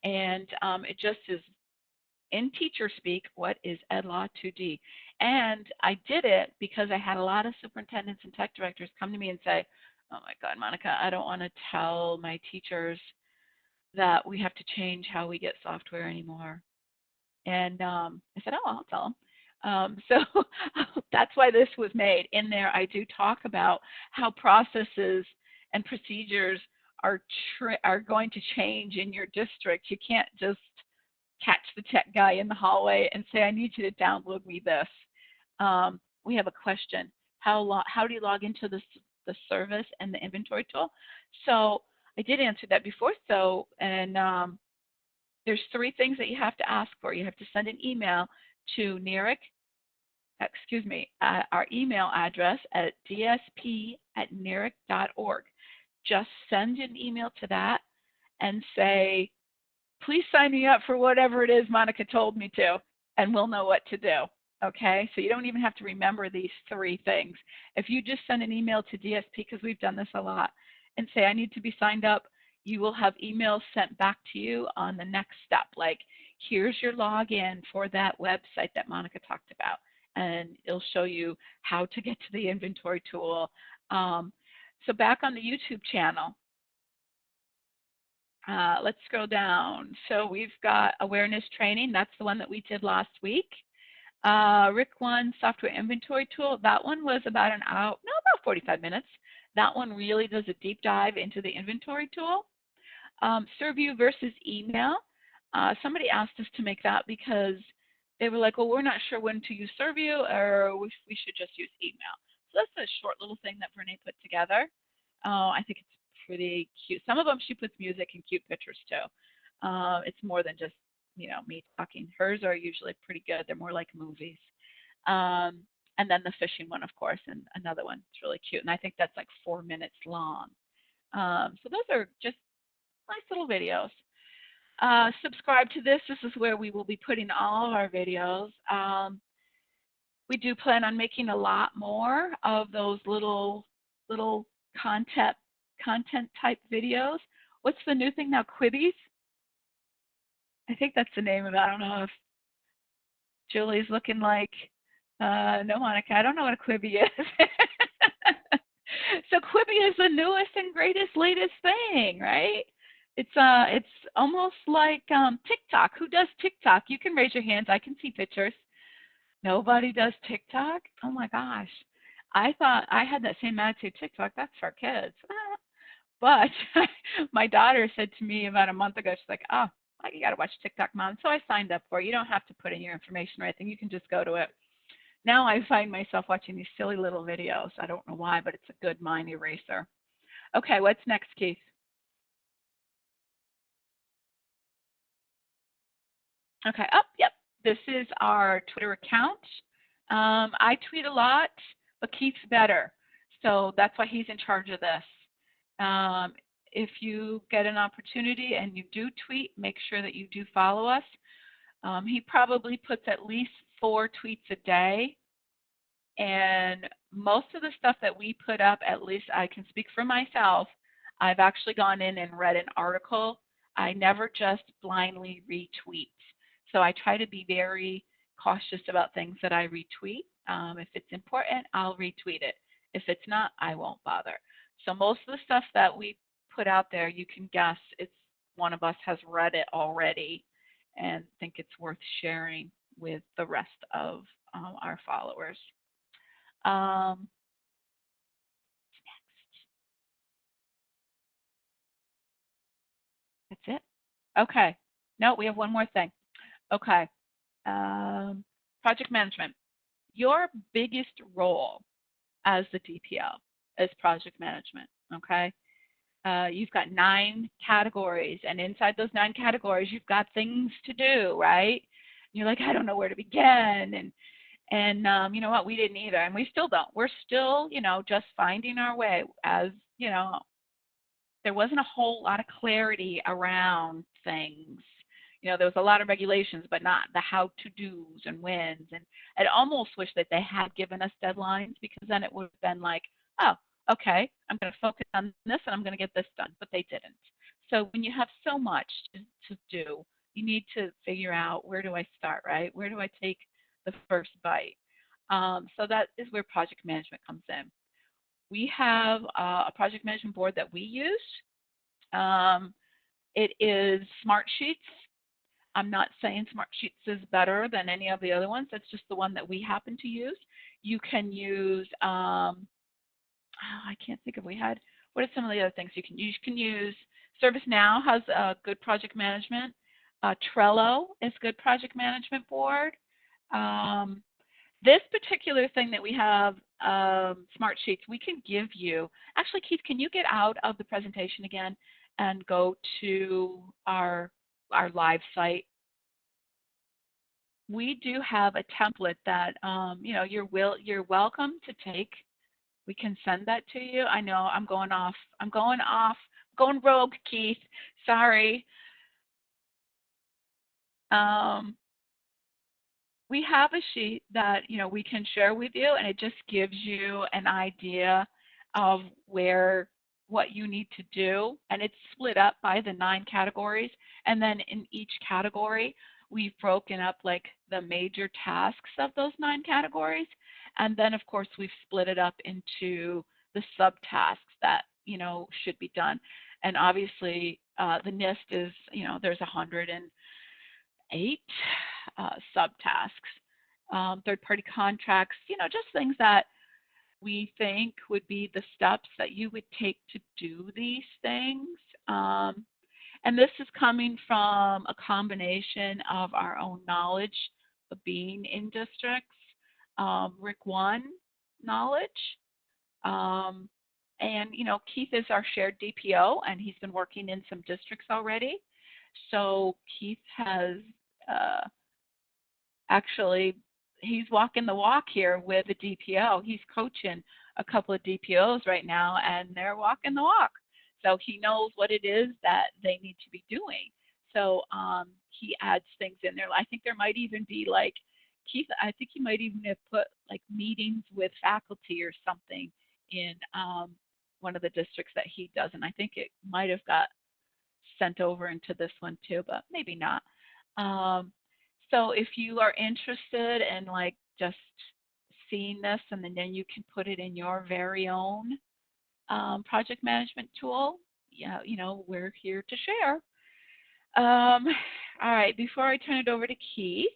And it just is in teacher speak, what is EdLaw 2D? And I did it because I had a lot of superintendents and tech directors come to me and say, oh my God, Monica, I don't want to tell my teachers that we have to change how we get software anymore. And I said, oh, I'll tell them. So that's why this was made. In there, I do talk about how processes and procedures are going to change in your district. You can't just catch the tech guy in the hallway and say, I need you to download me this. We have a question. How do you log into the service and the inventory tool? So I did answer that before. So, and there's 3 things that you have to ask for. You have to send an email to NARIC, our email address at dsp@naric.org. Just send an email to that and say, please sign me up for whatever it is Monica told me to, and we'll know what to do. Okay, so you don't even have to remember these 3 things. If you just send an email to DSP, because we've done this a lot, and say, I need to be signed up, you will have emails sent back to you on the next step, like here's your login for that website that Monica talked about, and it'll show you how to get to the inventory tool. So back on the YouTube channel, let's scroll down. So we've got awareness training. That's the one that we did last week. Rick 1 software inventory tool. That one was about an hour, no, about 45 minutes. That one really does a deep dive into the inventory tool. Surview versus email. Somebody asked us to make that because they were like, well, we're not sure when to use Surview, or we should just use email. So that's a short little thing that Renee put together. I think it's pretty cute. Some of them she puts music and cute pictures too. It's more than just, you know, me talking. Hers are usually pretty good. They're more like movies. And then the fishing one, of course, and another one. It's really cute. And I think that's like 4 minutes long. So those are just nice little videos. Subscribe to this. This is where we will be putting all of our videos. We do plan on making a lot more of those little content type videos. What's the new thing now? Quibbies? I think that's the name of it. I don't know if Julie's looking like, no, Monica, I don't know what a Quibi is. So Quibi is the newest and greatest, latest thing, right? It's almost like TikTok. Who does TikTok? You can raise your hands. I can see pictures. Nobody does TikTok? Oh my gosh. I thought I had that same attitude. TikTok, that's for kids. But my daughter said to me about a month ago, she's like, oh, you got to watch TikTok, Mom. So I signed up for it. You don't have to put in your information or anything. You can just go to it. Now I find myself watching these silly little videos. I don't know why, but it's a good mind eraser. Okay, what's next, Keith? Okay, yep. This is our Twitter account. I tweet a lot, but Keith's better. So that's why he's in charge of this. If you get an opportunity and you do tweet, make sure that you do follow us. He probably puts at least 4 tweets a day. And most of the stuff that we put up, at least I can speak for myself, I've actually gone in and read an article. I never just blindly retweet. So I try to be very cautious about things that I retweet. If it's important, I'll retweet it. If it's not, I won't bother. So most of the stuff that we put out there, you can guess it's one of us has read it already and think it's worth sharing with the rest of our followers. Next. That's it. Okay. No, we have one more thing. Okay. Project management. Your biggest role as the DPO is project management. Okay. You've got 9 categories, and inside those 9 categories, you've got things to do, right? You're like, I don't know where to begin, and you know what? We didn't either, and we still don't. We're still, you know, just finding our way. As you know, there wasn't a whole lot of clarity around things. You know, there was a lot of regulations, but not the how-to-dos and whens. And I'd almost wish that they had given us deadlines, because then it would have been like, oh, okay, I'm going to focus on this and I'm going to get this done. But they didn't. So when you have so much to do, you need to figure out, where do I start, right? Where do I take the first bite? So that is where project management comes in. We have a project management board that we use. It is Smartsheets. I'm not saying Smartsheets is better than any of the other ones. That's just the one that we happen to use. You can use, I can't think of, what are some of the other things you can use? You can use ServiceNow has a good project management. Trello is a good project management board. This particular thing that we have, Smartsheets, we can give you. Actually, Keith, can you get out of the presentation again and go to our live site? We do have a template that you know, you're welcome to take. We can send that to you. I know I'm going going rogue, Keith. Sorry. We have a sheet that, you know, we can share with you, and it just gives you an idea of where what you need to do, and it's split up by the 9 categories. And then in each category, we've broken up like the major tasks of those 9 categories. And then, of course, we've split it up into the subtasks that, should be done. And obviously, the NIST is, there's 108 subtasks. Third-party contracts, just things that we think would be the steps that you would take to do these things. And this is coming from a combination of our own knowledge of being in districts, RIC 1 knowledge, and Keith is our shared DPO, and he's been working in some districts already. So Keith has actually, he's walking the walk here with a DPO. He's coaching a couple of DPOs right now, and they're walking the walk. So he knows what it is that they need to be doing. So he adds things in there. I think there might even be like, Keith, I think he might even have put like meetings with faculty or something in one of the districts that he does. And I think it might have got sent over into this one too, but maybe not. So if you are interested in like just seeing this, and then you can put it in your very own project management tool, we're here to share. All right, before I turn it over to Keith,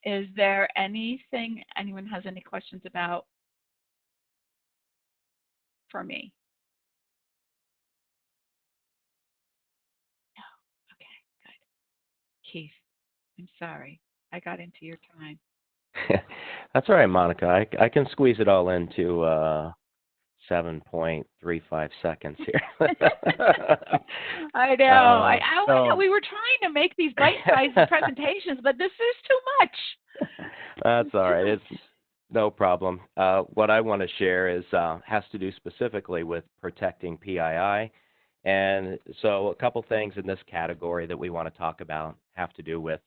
is there anything anyone has any questions about for me? No. Okay, good. Keith, I'm sorry. I got into your time. That's all right, Monica. I can squeeze it all into 7.35 seconds here. I know. I know. We were trying to make these bite-sized presentations, but this is too much. That's all right. It's no problem. What I want to share is has to do specifically with protecting PII. And so a couple things in this category that we want to talk about have to do with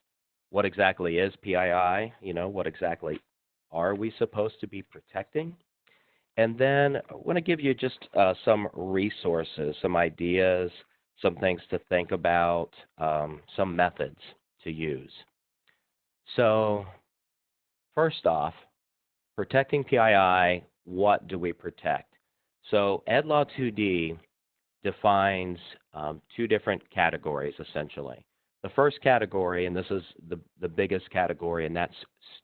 what exactly is PII, what exactly are we supposed to be protecting? And then I want to give you just some resources, some ideas, some things to think about, some methods to use. So first off, protecting PII, what do we protect? So Ed Law 2D defines 2 different categories, essentially. The first category, and this is the biggest category, and that's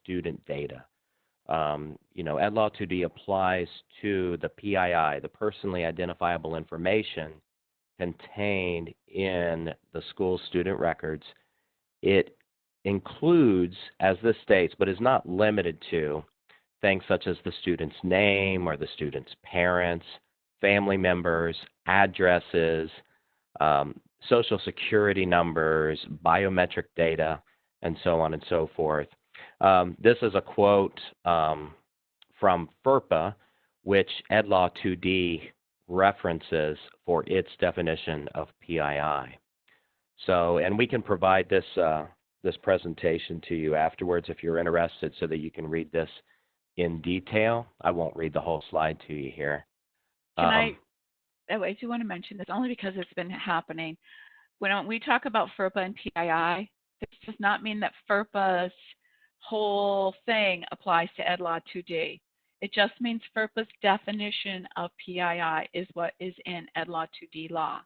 student data. Ed Law 2D applies to the PII, the personally identifiable information contained in the school student records. It includes, as this states, but is not limited to, things such as the student's name or the student's parents, family members, addresses, social security numbers, biometric data, and so on and so forth. This is a quote from FERPA, which Ed Law 2D references for its definition of PII. So, and we can provide this this presentation to you afterwards if you're interested, so that you can read this in detail. I won't read the whole slide to you here. I do want to mention this only because it's been happening. When we talk about FERPA and PII, this does not mean that FERPA's whole thing applies to Ed Law 2D. It just means FERPA's definition of PII is what is in Ed Law 2D law.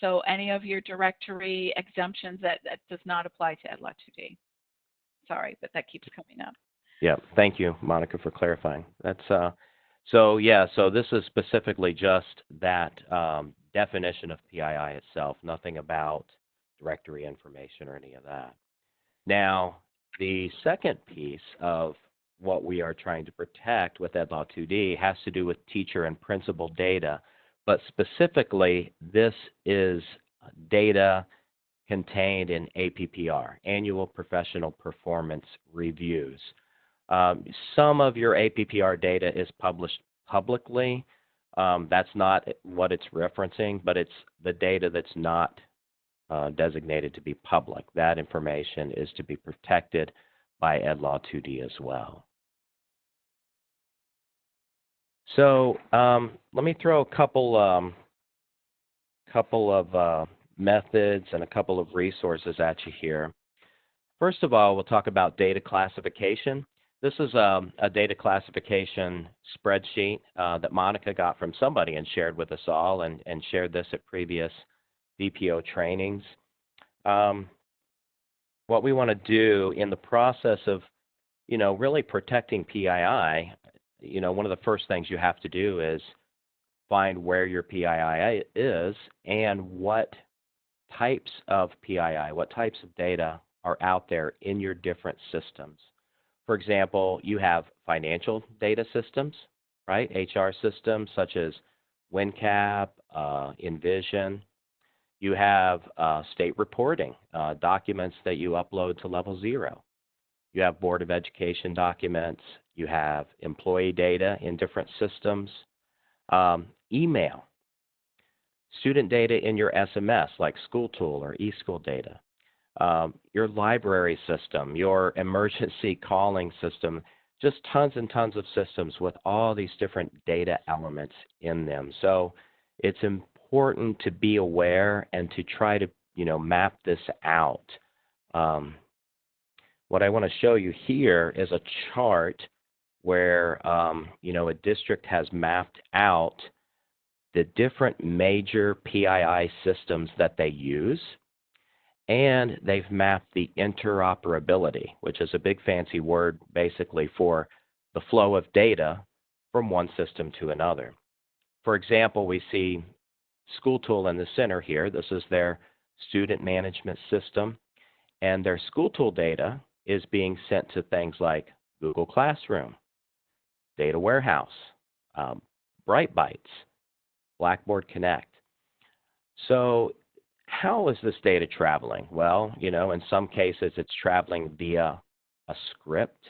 So any of your directory exemptions, that does not apply to Ed Law 2D. Sorry, but that keeps coming up. Yeah, thank you, Monica, for clarifying. That's so this is specifically just that definition of PII itself, nothing about directory information or any of that. Now, the second piece of what we are trying to protect with Ed Law 2D has to do with teacher and principal data, but specifically this is data contained in APPR, Annual Professional Performance Reviews. Some of your APPR data is published publicly. That's not what it's referencing, but it's the data that's not designated to be public. That information is to be protected by Ed Law 2D as well. So let me throw a couple couple of methods and a couple of resources at you here. First of all, we'll talk about data classification. This is a data classification spreadsheet that Monica got from somebody and shared with us all, and shared this at previous DPO trainings. What we want to do in the process of, really protecting PII, one of the first things you have to do is find where your PII is and what types of PII, what types of data are out there in your different systems. For example, you have financial data systems, right? HR systems such as WinCap, Envision. You have state reporting, documents that you upload to Level 0. You have Board of Education documents. You have employee data in different systems. Email. Student data in your SMS, like School Tool or eSchool data. Your library system, your emergency calling system, just tons and tons of systems with all these different data elements in them. So it's important to be aware and to try to, map this out. What I want to show you here is a chart where, a district has mapped out the different major PII systems that they use, and they've mapped the interoperability, which is a big fancy word basically for the flow of data from one system to another. For example, we see School Tool in the center here. This is their student management system, and their School Tool data is being sent to things like Google Classroom, Data Warehouse, Brightbytes, Blackboard Connect. So how is this data traveling? Well, in some cases it's traveling via a script.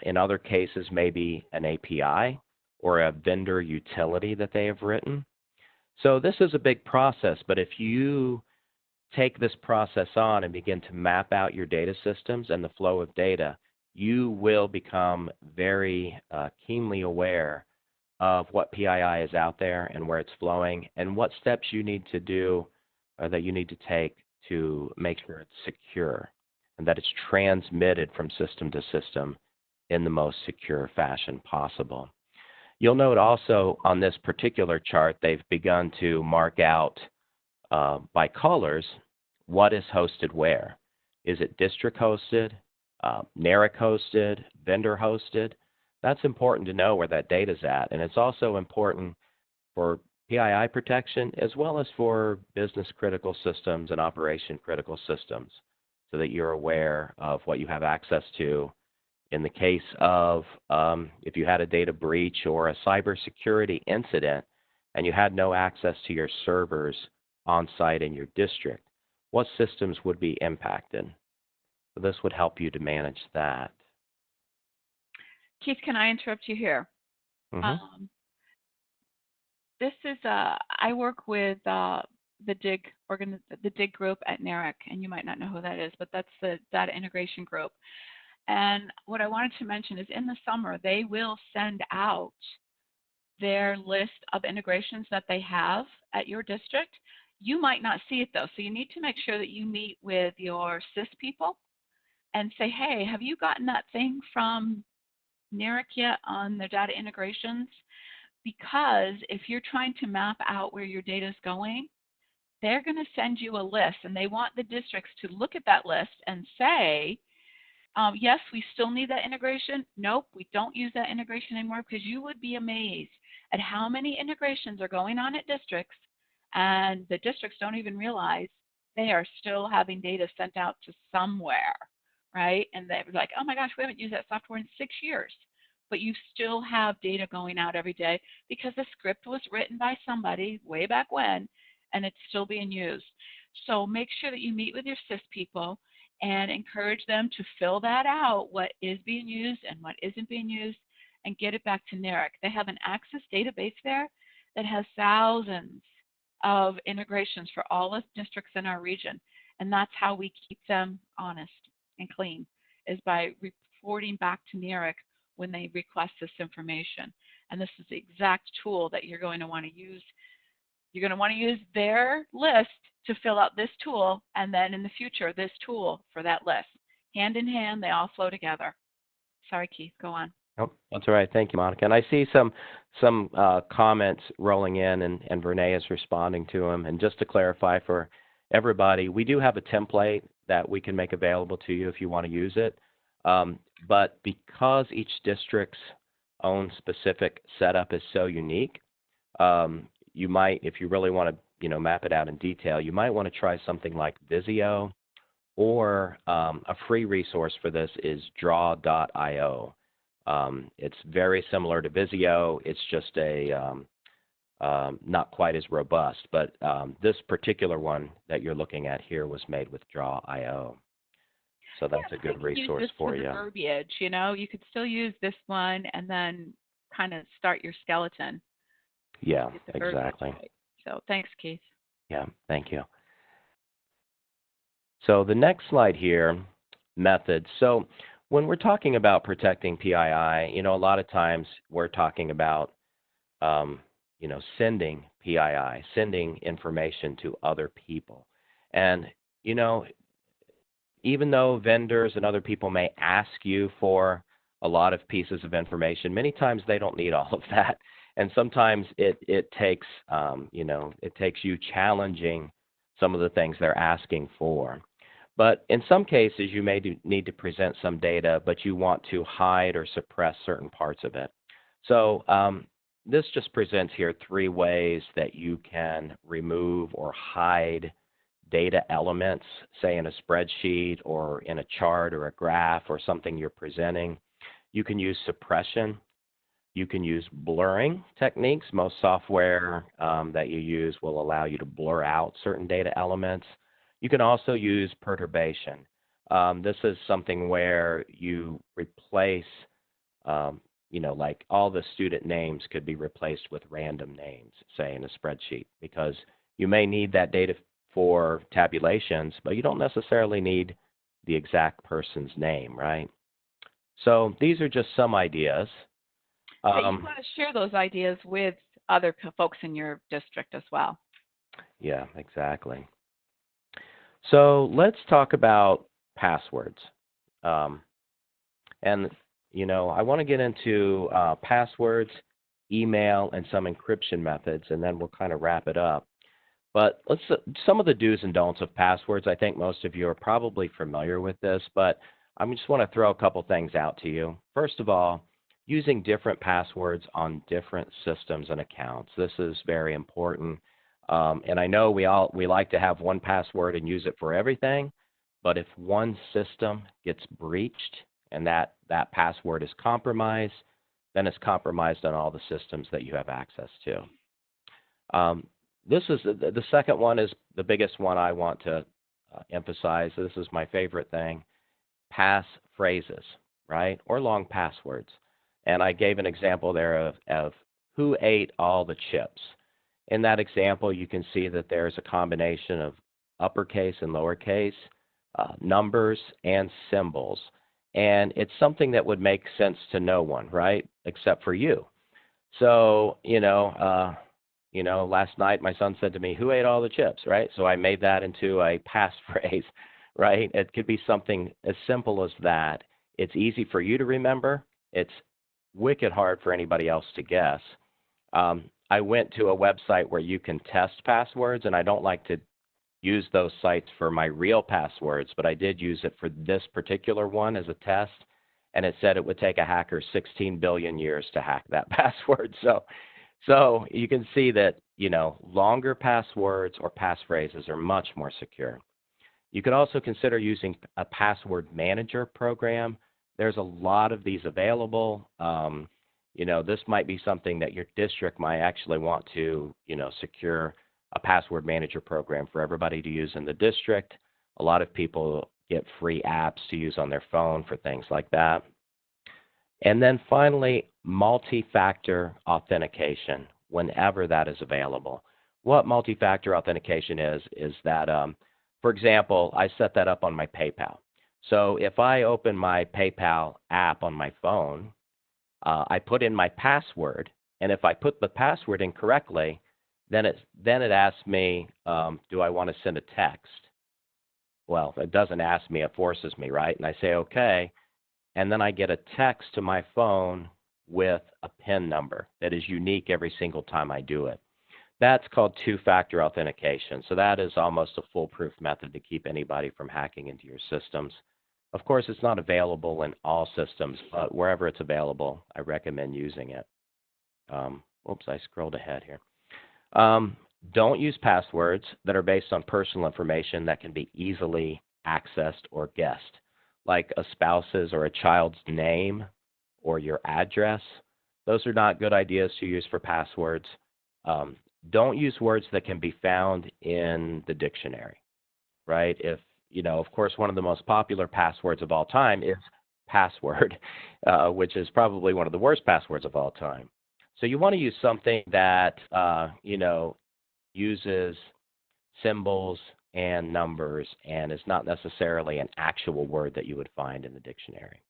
In other cases, maybe an API or a vendor utility that they have written. So this is a big process, but if you take this process on and begin to map out your data systems and the flow of data, you will become very keenly aware of what PII is out there and where it's flowing and what steps you need to do or that you need to take to make sure it's secure and that it's transmitted from system to system in the most secure fashion possible. You'll note also on this particular chart, they've begun to mark out by colors what is hosted where. Is it district hosted, NARIC hosted, vendor hosted? That's important to know where that data is at. And it's also important for PII protection as well as for business critical systems and operation critical systems so that you're aware of what you have access to in the case of if you had a data breach or a cybersecurity incident and you had no access to your servers on site in your district, what systems would be impacted? So this would help you to manage that. Keith, can I interrupt you here? Mm-hmm. This is I work with the DIG group at NARIC, and you might not know who that is, but that's the data integration group. And what I wanted to mention is in the summer, they will send out their list of integrations that they have at your district. You might not see it though, so you need to make sure that you meet with your SIS people and say, hey, have you gotten that thing from NARIC yet on their data integrations? Because if you're trying to map out where your data is going, they're going to send you a list, and they want the districts to look at that list and say, yes, we still need that integration. Nope, we don't use that integration anymore, because you would be amazed at how many integrations are going on at districts, and the districts don't even realize they are still having data sent out to somewhere, right? And they're like, oh my gosh, we haven't used that software in 6 years. But you still have data going out every day because the script was written by somebody way back when, and it's still being used. So make sure that you meet with your SIS people and encourage them to fill that out, what is being used and what isn't being used, and get it back to NARIC. They have an Access database there that has thousands of integrations for all the districts in our region, and that's how we keep them honest and clean, is by reporting back to NARIC when they request this information. And this is the exact tool that you're going to want to use You're going to want to use their list to fill out this tool, and then in the future, this tool for that list. Hand in hand, they all flow together. Sorry, Keith, go on. Oh, that's all right. Thank you, Monica. And I see some comments rolling in, and Renee is responding to them. And just to clarify for everybody, we do have a template that we can make available to you if you want to use it. But because each district's own specific setup is so unique, you might, if you really want to, map it out in detail, you might want to try something like Visio, or a free resource for this is draw.io. It's very similar to Visio. It's just not quite as robust. But this particular one that you're looking at here was made with draw.io. So that's a good resource for you. Verbiage, you could still use this one and then kind of start your skeleton. Yeah, exactly. Right. So thanks, Keith. Yeah, thank you. So the next slide here, methods. So when we're talking about protecting PII, a lot of times we're talking about, sending PII, sending information to other people. And, even though vendors and other people may ask you for a lot of pieces of information, many times they don't need all of that. And sometimes it takes, it takes you challenging some of the things they're asking for. But in some cases, you may need to present some data, but you want to hide or suppress certain parts of it. So this just presents here 3 ways that you can remove or hide data elements, say in a spreadsheet or in a chart or a graph or something you're presenting. You can use suppression. You can use blurring techniques. Most software that you use will allow you to blur out certain data elements. You can also use perturbation. This is something where you replace, like all the student names could be replaced with random names, say in a spreadsheet, because you may need that data for tabulations, but you don't necessarily need the exact person's name, right? So these are just some ideas. You want to share those ideas with other folks in your district as well. Yeah, exactly. So let's talk about passwords. And, I want to get into passwords, email, and some encryption methods, and then we'll kind of wrap it up. But some of the do's and don'ts of passwords, I think most of you are probably familiar with this, but I just want to throw a couple things out to you. First of all, using different passwords on different systems and accounts. This is very important. And I know we like to have one password and use it for everything, but if one system gets breached and that password is compromised, then it's compromised on all the systems that you have access to. This is the second one is the biggest one I want to emphasize. This is my favorite thing: pass phrases, right, or long passwords. And I gave an example there of who ate all the chips. In that example, you can see that there's a combination of uppercase and lowercase, numbers and symbols. And it's something that would make sense to no one, right, except for you. So, last night my son said to me, "Who ate all the chips?" Right? So I made that into a passphrase, right? It could be something as simple as that. It's easy for you to remember. It's wicked hard for anybody else to guess. I went to a website where you can test passwords, and I don't like to use those sites for my real passwords, but I did use it for this particular one as a test, and it said it would take a hacker 16 billion years to hack that password. So you can see that, longer passwords or passphrases are much more secure. You could also consider using a password manager program. There's a lot of these available. This might be something that your district might actually want to, secure a password manager program for everybody to use in the district. A lot of people get free apps to use on their phone for things like that. And then finally, multi-factor authentication, whenever that is available. What multi-factor authentication is that, for example, I set that up on my PayPal. So if I open my PayPal app on my phone, I put in my password, and if I put the password in correctly, Then it asks me, do I want to send a text? Well, it doesn't ask me, it forces me, right? And I say, okay. And then I get a text to my phone with a PIN number that is unique every single time I do it. That's called two-factor authentication. So that is almost a foolproof method to keep anybody from hacking into your systems. Of course, it's not available in all systems, but wherever it's available, I recommend using it. Oops, I scrolled ahead here. Don't use passwords that are based on personal information that can be easily accessed or guessed, like a spouse's or a child's name or your address. Those are not good ideas to use for passwords. Don't use words that can be found in the dictionary, right? If, of course, one of the most popular passwords of all time is password, which is probably one of the worst passwords of all time. So you want to use something that, uses symbols and numbers and is not necessarily an actual word that you would find in the dictionary.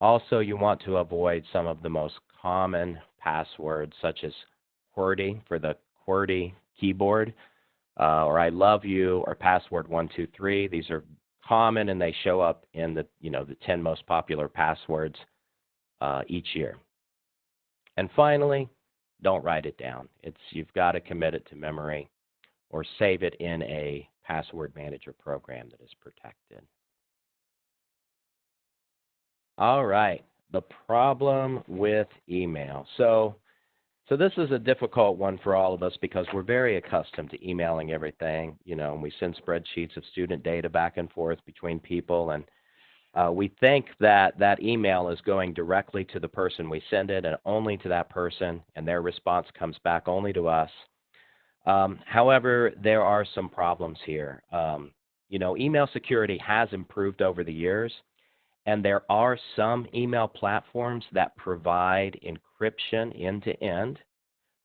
Also, you want to avoid some of the most common passwords, such as QWERTY for the QWERTY keyboard, or I love you, or password 123. These are common and they show up in the, the 10 most popular passwords each year. And finally, don't write it down. You've got to commit it to memory or save it in a password manager program that is protected. All right, the problem with email. So this is a difficult one for all of us because we're very accustomed to emailing everything, and we send spreadsheets of student data back and forth between people, and we think that that email is going directly to the person we send it and only to that person, and their response comes back only to us. However, there are some problems here. Email security has improved over the years, and there are some email platforms that provide encryption end-to-end,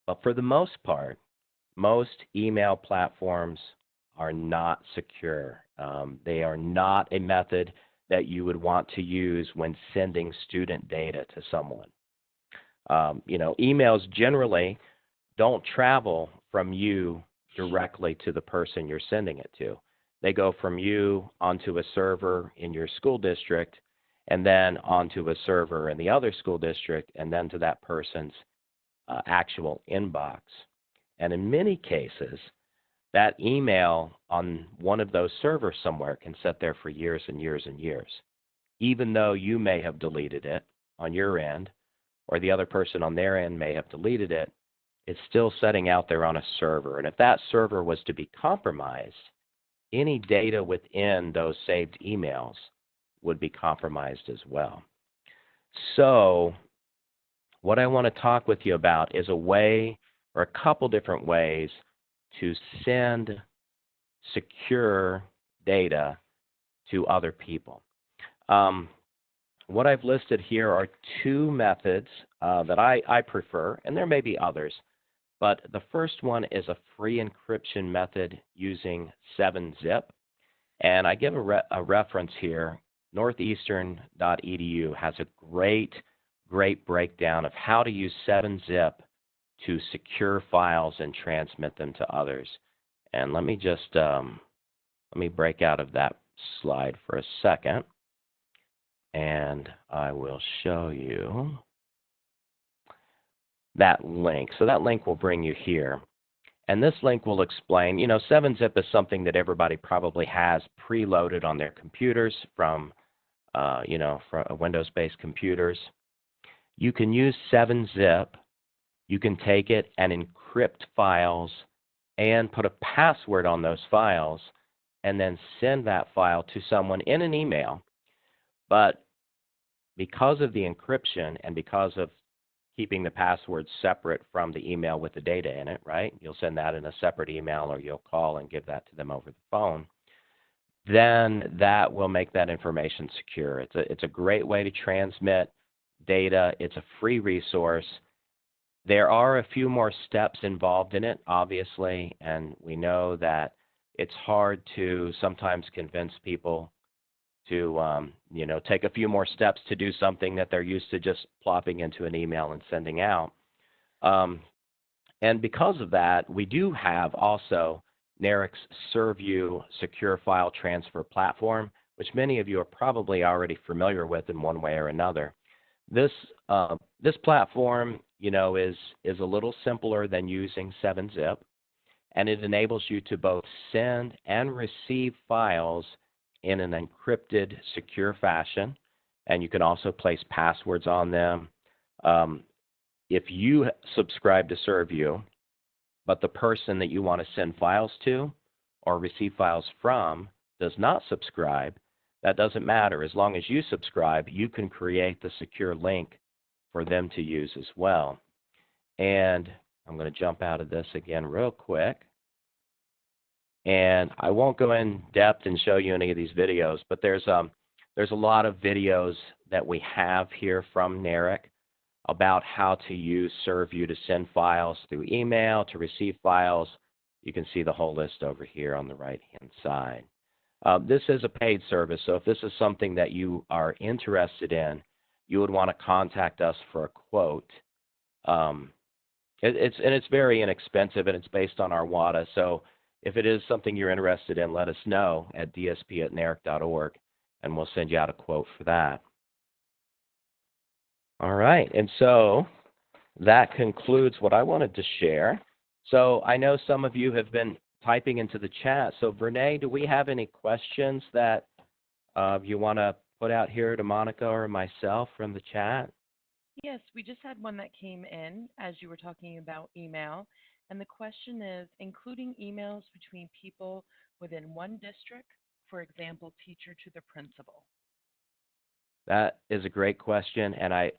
but for the most part, most email platforms are not secure. They are not a method that you would want to use when sending student data to someone. Emails generally don't travel from you directly to the person you're sending it to. They go from you onto a server in your school district, and then onto a server in the other school district, and then to that person's actual inbox. And in many cases, that email on one of those servers somewhere can sit there for years and years and years. Even though you may have deleted it on your end, or the other person on their end may have deleted it, it's still sitting out there on a server. And if that server was to be compromised, any data within those saved emails would be compromised as well. So what I want to talk with you about is a way, or a couple different ways, to send secure data to other people. What I've listed here are two methods that I prefer, and there may be others, but the first one is a free encryption method using 7-zip. And I give a reference here. Northeastern.edu has a great breakdown of how to use 7-zip to secure files and transmit them to others. And let me just let me break out of that slide for a second, and I will show you that link. So that link will bring you here. And this link will explain, 7-zip is something that everybody probably has preloaded on their computers from, from Windows-based computers. You can use 7-zip. You can take it and encrypt files and put a password on those files and then send that file to someone in an email. But because of the encryption and because of keeping the password separate from the email with the data in it, right? You'll send that in a separate email, or you'll call and give that to them over the phone. Then that will make that information secure. It's a great way to transmit data. It's a free resource. There are a few more steps involved in it, obviously, and we know that it's hard to sometimes convince people to take a few more steps to do something that they're used to just plopping into an email and sending out. And because of that, we do have also NARIC's ServeView Secure File Transfer Platform, which many of you are probably already familiar with in one way or another. This platform, is a little simpler than using 7-zip, and it enables you to both send and receive files in an encrypted, secure fashion, and you can also place passwords on them. If you subscribe to ServeView, but the person that you want to send files to or receive files from does not subscribe, that doesn't matter. As long as you subscribe, you can create the secure link for them to use as well. And I'm going to jump out of this again real quick. And I won't go in depth and show you any of these videos, but there's a lot of videos that we have here from NARIC about how to use ServeView to send files through email, to receive files. You can see the whole list over here on the right-hand side. This is a paid service, so if this is something that you are interested in, you would want to contact us for a quote. It's very inexpensive, and it's based on our WADA. So if it is something you're interested in, let us know at dsp@naric.org, and we'll send you out a quote for that. All right, and so that concludes what I wanted to share. So I know some of you have been typing into the chat. So Vernay, do we have any questions that you want to put out here to Monica or myself from the chat? Yes, we just had one that came in as you were talking about email. And the question is, including emails between people within one district, for example, teacher to the principal. That is a great question, and I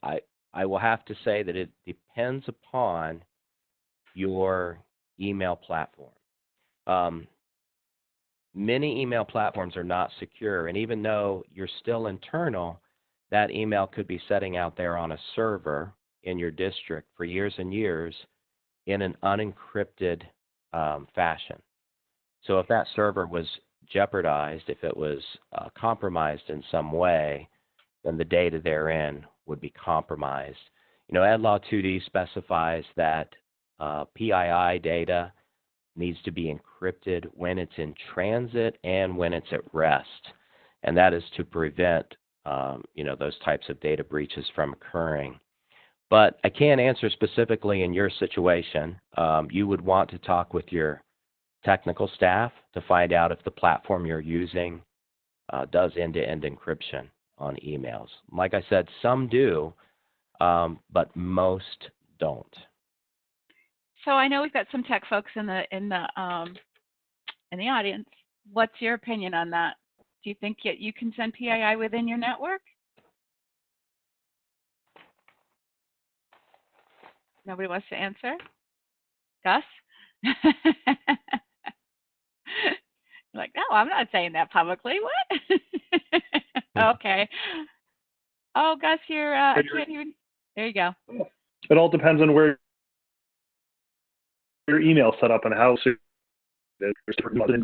will have to say that it depends upon your email platform. Many email platforms are not secure, and even though you're still internal, that email could be sitting out there on a server in your district for years and years in an unencrypted fashion. So if that server was jeopardized, if it was compromised in some way, then the data therein would be compromised. Ed Law 2D specifies that PII data needs to be encrypted when it's in transit and when it's at rest, and that is to prevent those types of data breaches from occurring. But I can't answer specifically in your situation. You would want to talk with your technical staff to find out if the platform you're using does end-to-end encryption on emails. Like I said, some do, but most don't. So I know we've got some tech folks in the audience. What's your opinion on that? Do you think you can send PII within your network? Nobody wants to answer? Gus? Like, no, I'm not saying that publicly. What? Okay. Oh, Gus, I can't even. There you go. It all depends on where your email set up and how soon. In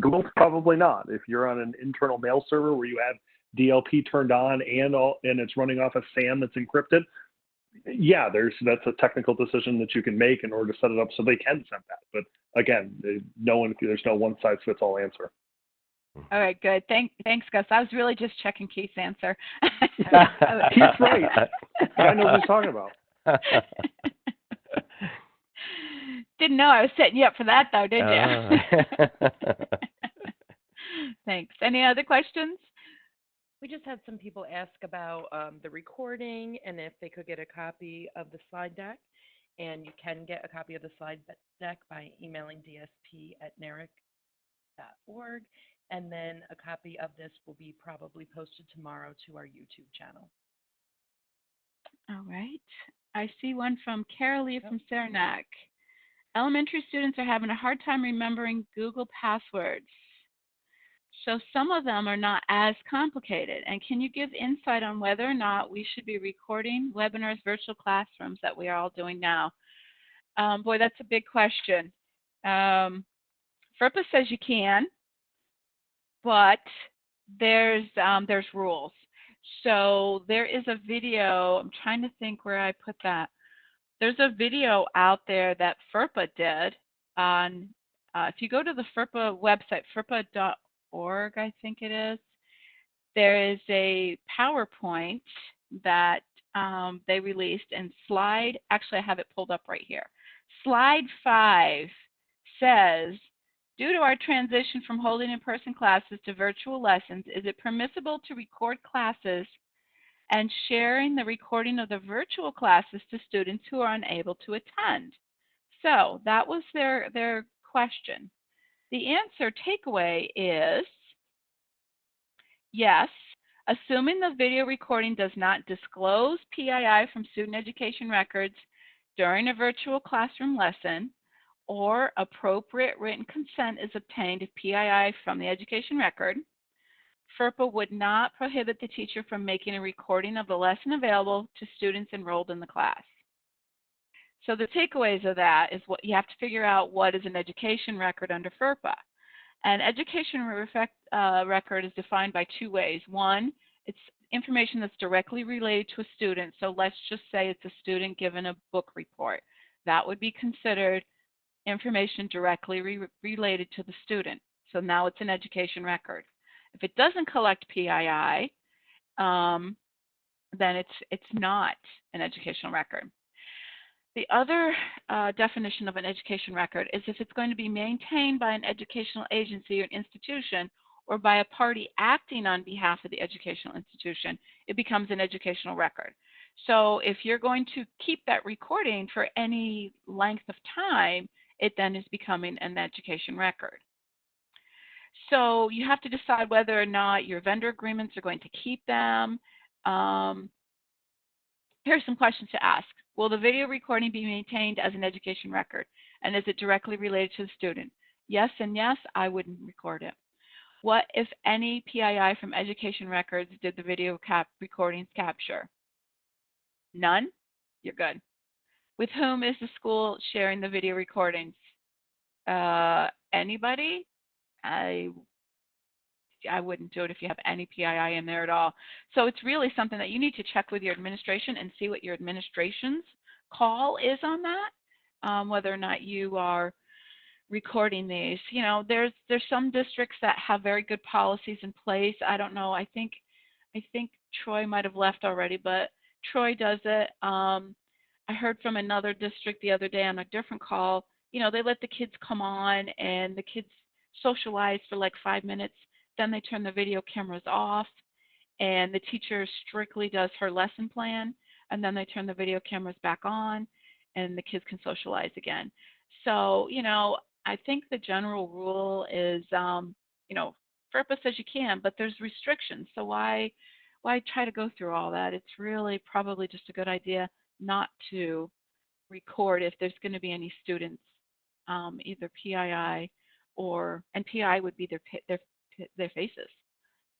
Google, probably not. If you're on an internal mail server where you have DLP turned on and it's running off a SAN that's encrypted, yeah, that's a technical decision that you can make in order to set it up so they can send that. But again, there's no one-size-fits-all answer. All right, good. Thanks, Gus. I was really just checking Keith's answer. Keith's right. I know what he's talking about. Didn't know I was setting you up for that, though, did you? Thanks. Any other questions? We just had some people ask about the recording and if they could get a copy of the slide deck. And you can get a copy of the slide deck by emailing dsp@naric.org. And then a copy of this will be probably posted tomorrow to our YouTube channel. All right. I see one from Carol Lee from Saranac. Elementary students are having a hard time remembering Google passwords. So some of them are not as complicated. And can you give insight on whether or not we should be recording webinars, virtual classrooms that we are all doing now? Boy, that's a big question. FERPA says you can, but there's rules. So there is a video. I'm trying to think where I put that. There's a video out there that FERPA did on, if you go to the FERPA website, FERPA.org, I think it is, there is a PowerPoint that they released, and actually I have it pulled up right here. Slide 5 says, due to our transition from holding in-person classes to virtual lessons, is it permissible to record classes and sharing the recording of the virtual classes to students who are unable to attend? So that was their question. The answer takeaway is yes, assuming the video recording does not disclose PII from student education records during a virtual classroom lesson, or appropriate written consent is obtained of PII from the education record, FERPA would not prohibit the teacher from making a recording of the lesson available to students enrolled in the class. So the takeaways of that is what you have to figure out: what is an education record under FERPA? An education record is defined by 2 ways. One, it's information that's directly related to a student. So let's just say it's a student given a book report. That would be considered information directly related to the student. So now it's an education record. If it doesn't collect PII, then it's not an educational record. The other definition of an education record is if it's going to be maintained by an educational agency or institution, or by a party acting on behalf of the educational institution, it becomes an educational record. So if you're going to keep that recording for any length of time, it then is becoming an education record. So you have to decide whether or not your vendor agreements are going to keep them. Here's some questions to ask. Will the video recording be maintained as an education record? And is it directly related to the student? Yes and yes, I wouldn't record it. What, if any, PII from education records did the video recordings capture? None? You're good. With whom is the school sharing the video recordings? Anybody? I wouldn't do it if you have any PII in there at all. So it's really something that you need to check with your administration and see what your administration's call is on that, whether or not you are recording these. You know, there's some districts that have very good policies in place. I don't know. I think Troy might have left already, but Troy does it. I heard from another district the other day on a different call. You know, they let the kids come on and the kids socialize for like 5 minutes. Then they turn the video cameras off, and the teacher strictly does her lesson plan, and then they turn the video cameras back on, and the kids can socialize again. So, you know, I think the general rule is, you know, FERPA says you can, but there's restrictions. So why try to go through all that? It's really probably just a good idea not to record if there's going to be any students, either PII and PI would be their faces.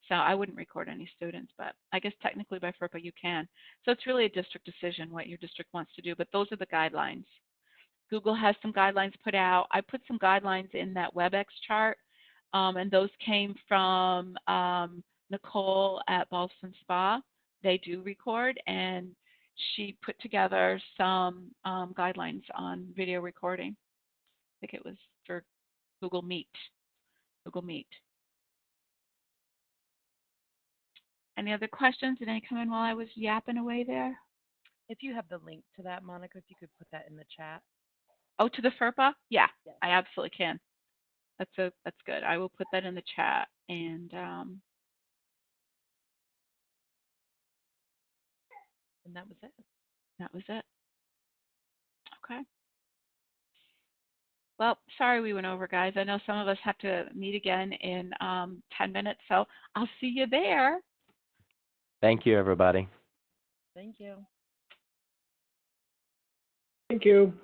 So I wouldn't record any students, but I guess technically by FERPA you can. So it's really a district decision what your district wants to do, but those are the guidelines. Google has some guidelines put out. I put some guidelines in that WebEx chart, and those came from Nicole at Boston Spa. They do record, and she put together some guidelines on video recording. I think it was for Google Meet. Any other questions? Did any come in while I was yapping away there? If you have the link to that, Monica, if you could put that in the chat. Oh, to the FERPA? Yeah, Yes. I absolutely can. That's good. I will put that in the chat. And that was it. That was it. Okay. Well, sorry we went over, guys. I know some of us have to meet again in 10 minutes, so I'll see you there. Thank you, everybody. Thank you. Thank you.